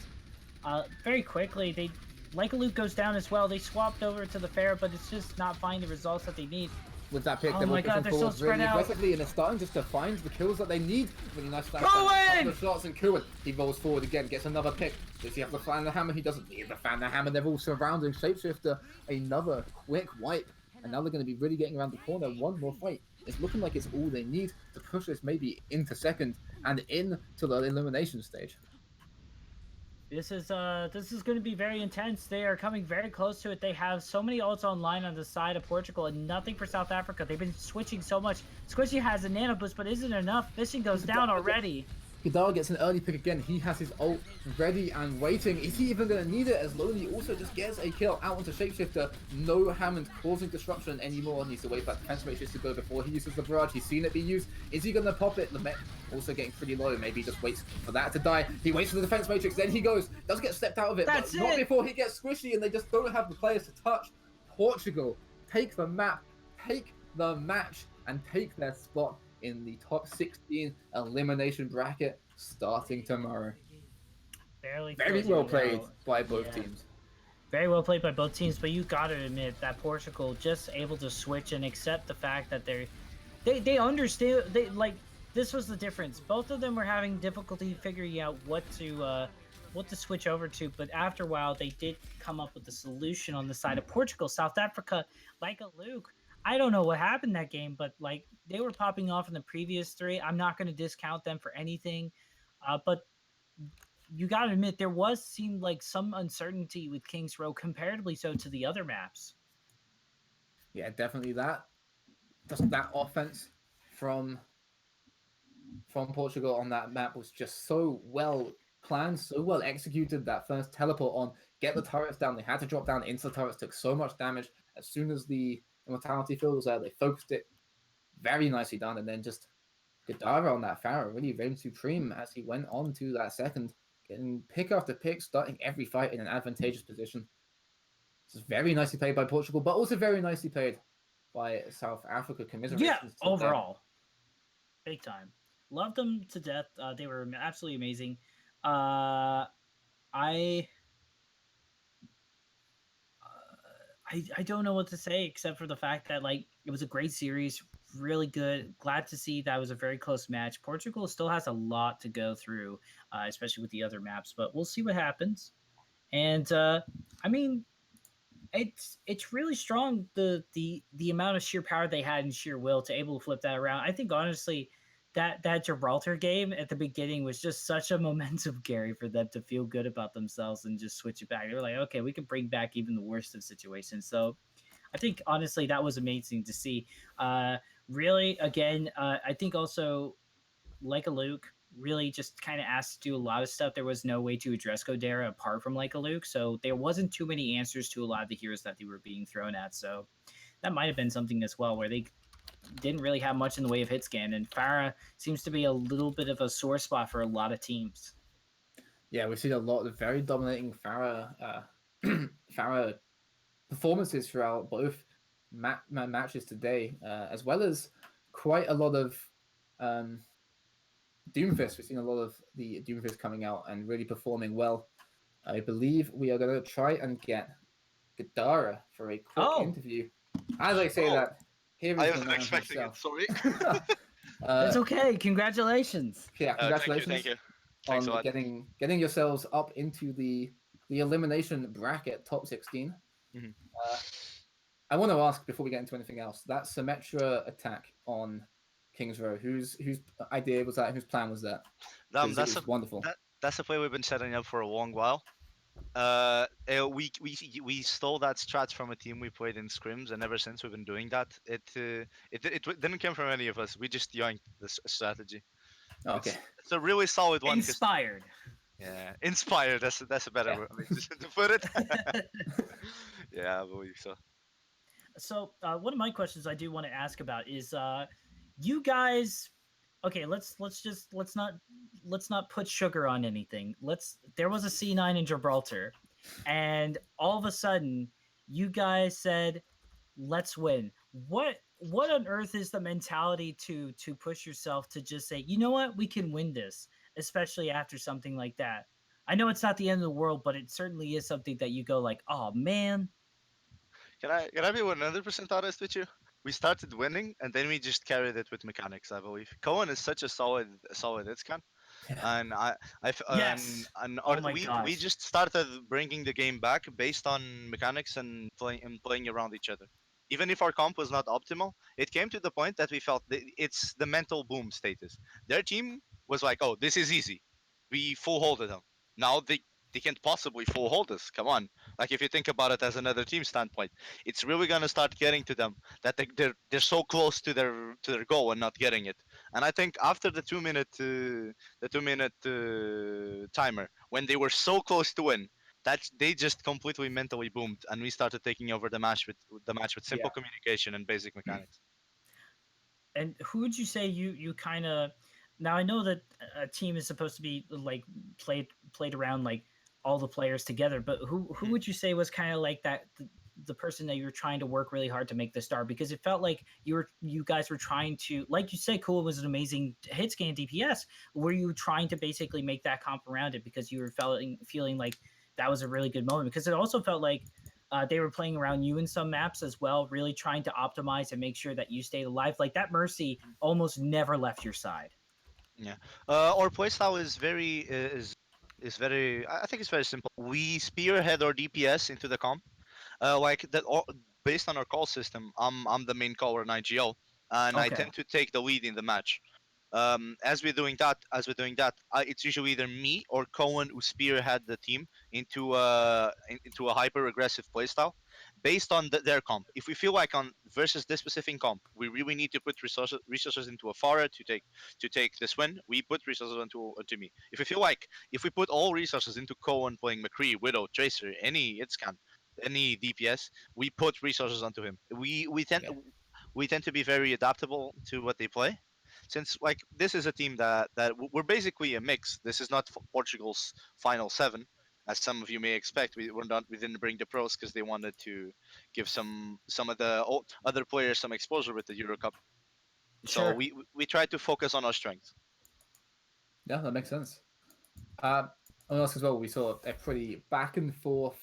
very quickly. Like a Luke goes down as well. They swapped over to the Pharah, but it's just not finding the results that they need.
With that pick,
oh my god, they're so spread
really
out.
aggressively, and they're starting just to find the kills that they need. Really nice flash.
Cohen!
The shots, and Kuan, he rolls forward again, gets another pick. Does he have the fan the hammer? He doesn't need the fan the hammer. They're all surrounding Shapeshifter. Another quick wipe, and now they're going to be really getting around the corner. One more fight. It's looking like it's all they need to push this maybe into second and into the elimination stage.
This is going to be very intense. They are coming very close to it. They have so many ults online on the side of Portugal and nothing for South Africa. They've been switching so much. Squishy has a nano boost, but isn't enough. Fishing goes down already.
Gadara gets an early pick again. He has his ult ready and waiting. Is he even going to need it? As Lonely also just gets a kill out onto Shapeshifter. No Hammond causing disruption anymore. Needs to wait for that defense matrix to go before he uses the barrage. He's seen it be used. Is he going to pop it? Lemec also getting pretty low. Maybe he just waits for that to die. He waits for the defense matrix. Then he goes. Does get stepped out of it.
That's
but not before he gets squishy, and they just don't have the players to touch. Portugal take the map, take the match, and take their spot in the top 16 elimination bracket starting tomorrow.
Barely
Very
closing
well
it
played
out.
by both
Yeah.
teams.
Very well played by both teams, but you gotta admit that Portugal just able to switch and accept the fact that they understand they like this was the difference. Both of them were having difficulty figuring out what to switch over to, but after a while they did come up with a solution on the side of Portugal. South Africa, like a Luke. I don't know what happened that game, but like they were popping off in the previous three. I'm not going to discount them for anything, but you got to admit there was seemed like some uncertainty with Kings Row comparatively so to the other maps.
Yeah, definitely that. Just that offense from Portugal on that map was just so well planned, so well executed. That first teleport on, get the turrets down. They had to drop down into the turrets, took so much damage. As soon as the immortality field was there, they focused it very nicely done, and then just Gadara on that Pharaoh really reigned supreme as he went on to that second, getting pick after pick, starting every fight in an advantageous position. This is very nicely played by Portugal, but also very nicely played by South Africa.
Yeah,
Commiserations to them.
overall, big time. Loved them to death. They were absolutely amazing. Uh, I I don't know what to say except for the fact that like it was a great series, really good. Glad to see that was a very close match. Portugal still has a lot to go through, especially with the other maps, but we'll see what happens. And I mean, it's really strong the amount of sheer power they had and sheer will to able to flip that around. I think honestly that Gibraltar game at the beginning was just such a momentum carry for them to feel good about themselves and just switch it back. They were like, okay, we can bring back even the worst of situations. So I think honestly that was amazing to see. Really, again, I think also like a Luke really just kind of asked to do a lot of stuff. There was no way to address Godera apart from like a Luke, so there wasn't too many answers to a lot of the heroes that they were being thrown at. So that might have been something as well, where they didn't really have much in the way of hit scan, and Farah seems to be a little bit of a sore spot for a lot of teams.
Yeah, we've seen a lot of very dominating Farah Farah performances throughout both matches today, as well as quite a lot of Doomfist. We've seen a lot of the Doomfist coming out and really performing well. I believe we are going to try and get Gadara for a quick
Oh,
interview. As I say that, here
I
is the
wasn't
man
expecting it.
himself.
Sorry.
it's okay. Congratulations.
Yeah, congratulations
Thank you. Thanks
on
a lot.
getting yourselves up into the elimination bracket top 16.
Mhm.
I want to ask before we get into anything else, that Symmetra attack on Kings Row, whose idea was that? Whose plan was that? Because it was wonderful.
That's a play we've been setting up for a long while. We stole that strat from a team we played in scrims, and ever since we've been doing that. It didn't come from any of us. We just yoinked this strategy.
Oh, okay.
It's a really solid one.
Inspired.
Yeah, inspired. That's a better way to put it. Yeah, I believe so.
So one of my questions I do want to ask about is you guys okay, let's not put sugar on anything. There was a C9 in Gibraltar, and all of a sudden you guys said, let's win. What on earth is the mentality to push yourself to just say, you know what, we can win this, especially after something like that? I know it's not the end of the world, but it certainly is something that you go like, oh man.
Can I be 100% honest with you? We started winning, and then we just carried it with mechanics. I believe Cohen is such a solid hit scan, and
Yes.
and
Oh my
we
gosh.
just started bringing the game back based on mechanics and playing around each other. Even if our comp was not optimal, it came to the point that we felt it's the mental boom status. Their team was like, "Oh, this is easy. We full holded them. Now they can't possibly full hold us. Come on." Like if you think about it as another team standpoint, it's really gonna start getting to them that they're so close to their goal and not getting it. And I think after the 2 minute timer, when they were so close to win, that they just completely mentally boomed, and we started taking over the match with simple
Yeah.
communication and basic mechanics.
And who would you say you kind of now I know that a team is supposed to be like played around like all the players together, but who would you say was kind of like that the person that you were trying to work really hard to make the star? Because it felt like you guys were trying to, like you said, Cool was an amazing hit scan DPS. Were you trying to basically make that comp around it because you were feeling like that was a really good moment? Because it also felt like they were playing around you in some maps as well, really trying to optimize and make sure that you stayed alive. Like that Mercy almost never left your side.
Yeah. Our playstyle is very. I think it's very simple. We spearhead our DPS into the comp. Like that, based on our call system. I'm the main caller in IGL, and I
Okay.
tend to take the lead in the match. As we're doing that, it's usually either me or Cohen who spearhead the team into a hyper aggressive playstyle, based on their comp. If we feel like on versus this specific comp, we really need to put resources into a Farah to take this win. We put resources into me. If we feel like if we put all resources into Cohen playing McCree, Widow, Tracer, any hit scan, any DPS, we put resources onto him.
Yeah.
We tend to be very adaptable to what they play, since like this is a team that we're basically a mix. This is not Portugal's final seven, as some of you may expect. We didn't bring the pros because they wanted to give some of the other players some exposure with the Eurocup. So
Sure.
we try to focus on our strengths.
Yeah, that makes sense. I want to ask as well. We saw a pretty back and forth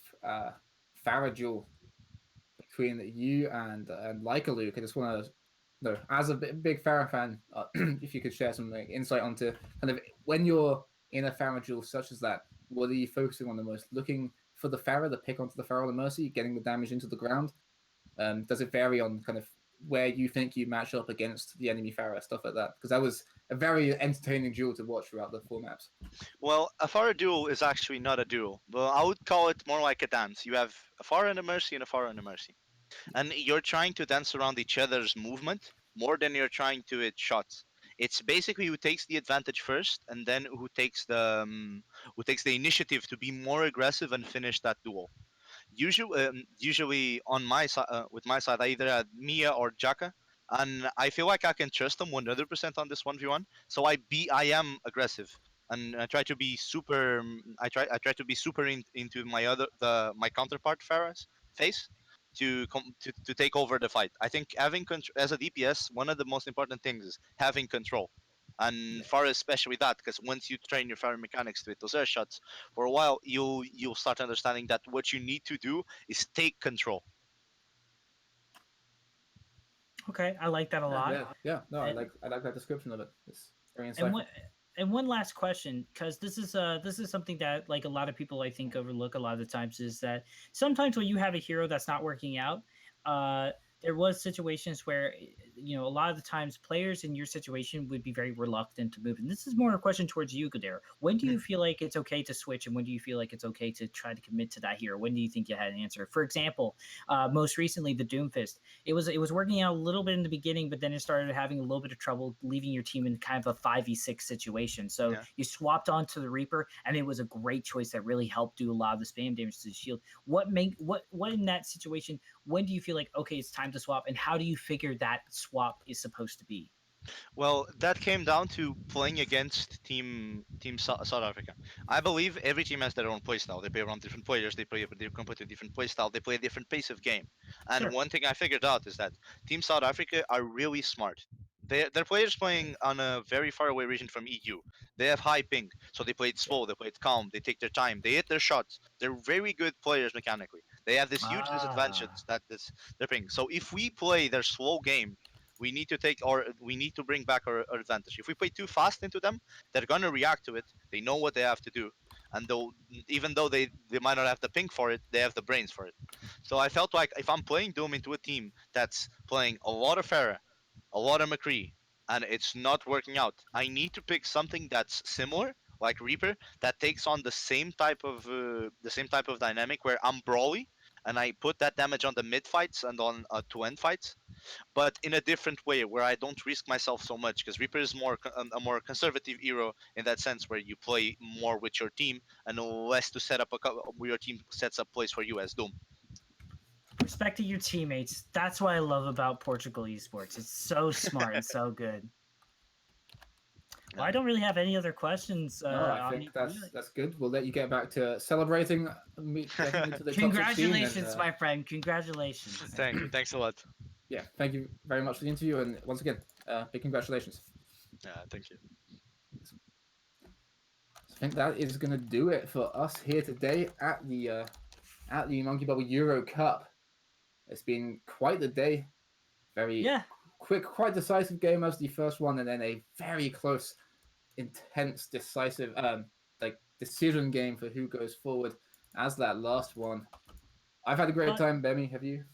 Farah duel between you and Leica Luke. I just want to know, as a big Farah fan, if you could share some like, insight onto kind of when you're in a Farah duel such as that, what are you focusing on the most? Looking for the Farah, the pick onto the Farah or the Mercy, getting the damage into the ground. Does it vary on kind of where you think you match up against the enemy Farah, stuff like that? Because that was a very entertaining duel to watch throughout the four maps.
Well, a Farah duel is actually not a duel, but I would call it more like a dance. You have a Farah and a Mercy and a Farah and a Mercy, and you're trying to dance around each other's movement more than you're trying to hit shots. It's basically who takes the advantage first, and then who takes the initiative to be more aggressive and finish that duel. Usually on my side, with my side, I either had Mia or Jaka, and I feel like I can trust them 100% on this 1v1. So I am aggressive, and I try to be super. I try to be super into my counterpart Farah's face to take over the fight. I think having as a DPS, one of the most important things is having control. And
Yeah.
Farah especially that, because once you train your Farah mechanics to hit those air shots, for a while you'll start understanding that what you need to do is take control.
Okay, I like that a
Yeah,
lot.
yeah, yeah. No,
And
I like that description of it. It's very
and
insightful.
what and one last question, because this is something that like a lot of people I think overlook a lot of the times, is that sometimes when you have a hero that's not working out, uh there was situations where a lot of the times players in your situation would be very reluctant to move. And this is more a question towards you, Godera. When do you
Mhm.
feel like it's okay to switch, and when do you feel like it's okay to try to commit to that hero? When do you think you had an answer? For example, most recently the Doomfist, it was working out a little bit in the beginning, but then it started having a little bit of trouble leaving your team in kind of a 5v6 situation. So
Yeah.
you swapped onto the Reaper, and it was a great choice that really helped do a lot of the spam damage to the shield. What in that situation, when do you feel like okay, it's time to swap, and how do you figure that swap is supposed to be?
Well, that came down to playing against South Africa. I believe every team has their own playstyle. They play around different players. They play a completely different playstyle. They play a different pace of game. And
Sure.
one thing I figured out is that Team South Africa are really smart. Their players playing on a very far away region from EU. They have high ping, so they play it
Yeah.
slow. They play it calm. They take their time. They hit their shots. They're very good players mechanically. They have this huge disadvantage
Ah.
that this their ping. So if we play their slow game, we need to bring back our advantage. If we play too fast into them, they're gonna react to it. They know what they have to do, and though even though they might not have the ping for it, they have the brains for it. So I felt like if I'm playing Doom into a team that's playing a lot of Farah, a lot of McCree, and it's not working out, I need to pick something that's similar, like Reaper, that takes on the same type of dynamic where I'm brawly, and I put that damage on the mid fights and on to end fights, but in a different way where I don't risk myself so much, because Reaper is a more conservative hero in that sense where you play more with your team and less to set up where your team sets up plays for you as Doom.
Respecting your teammates. That's what I love about Portugal esports. It's so smart and so good. I don't really have any other questions.
No, I think that's good. We'll let you get back to celebrating getting into the top 16.
Congratulations, my friend. Congratulations.
Thanks a lot.
Yeah, thank you very much for the interview, and once again, big congratulations.
Thank you.
I think that is going to do it for us here today at the Monkey Bubble Euro Cup. It's been quite the day. Very quick, quite decisive game as the first one, and then a very close, intense, decisive decision game for who goes forward as that last one. I've had a great time, Bemi. Have you?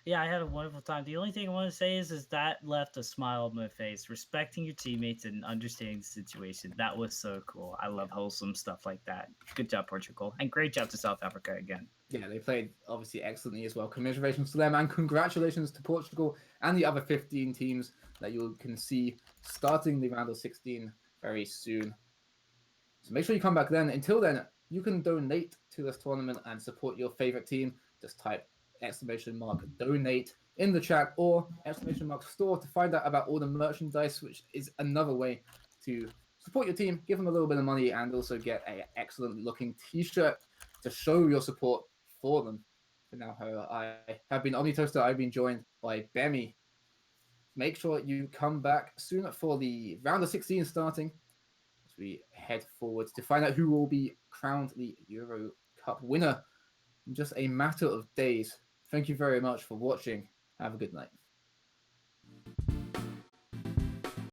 Yeah, I had a wonderful time. The only thing I want to say is that left a smile on my face. Respecting your teammates and understanding the situation. That was so cool. I love wholesome stuff like that. Good job, Portugal. And great job to South Africa again.
Yeah, they played obviously excellently as well. Commiserations to them, and congratulations to Portugal and the other 15 teams that you can see starting the round of 16 very soon. So make sure you come back then. Until then, you can donate to this tournament and support your favorite team. Just type !donate in the chat or !store to find out about all the merchandise, which is another way to support your team, give them a little bit of money, and also get an excellent looking t-shirt to show your support for them. For now, however, I have been OmniToaster. I've been joined by Bemi. Make sure you come back soon for the round of 16 starting as we head forward to find out who will be crowned the Euro Cup winner in just a matter of days. Thank you very much for watching. Have a good night.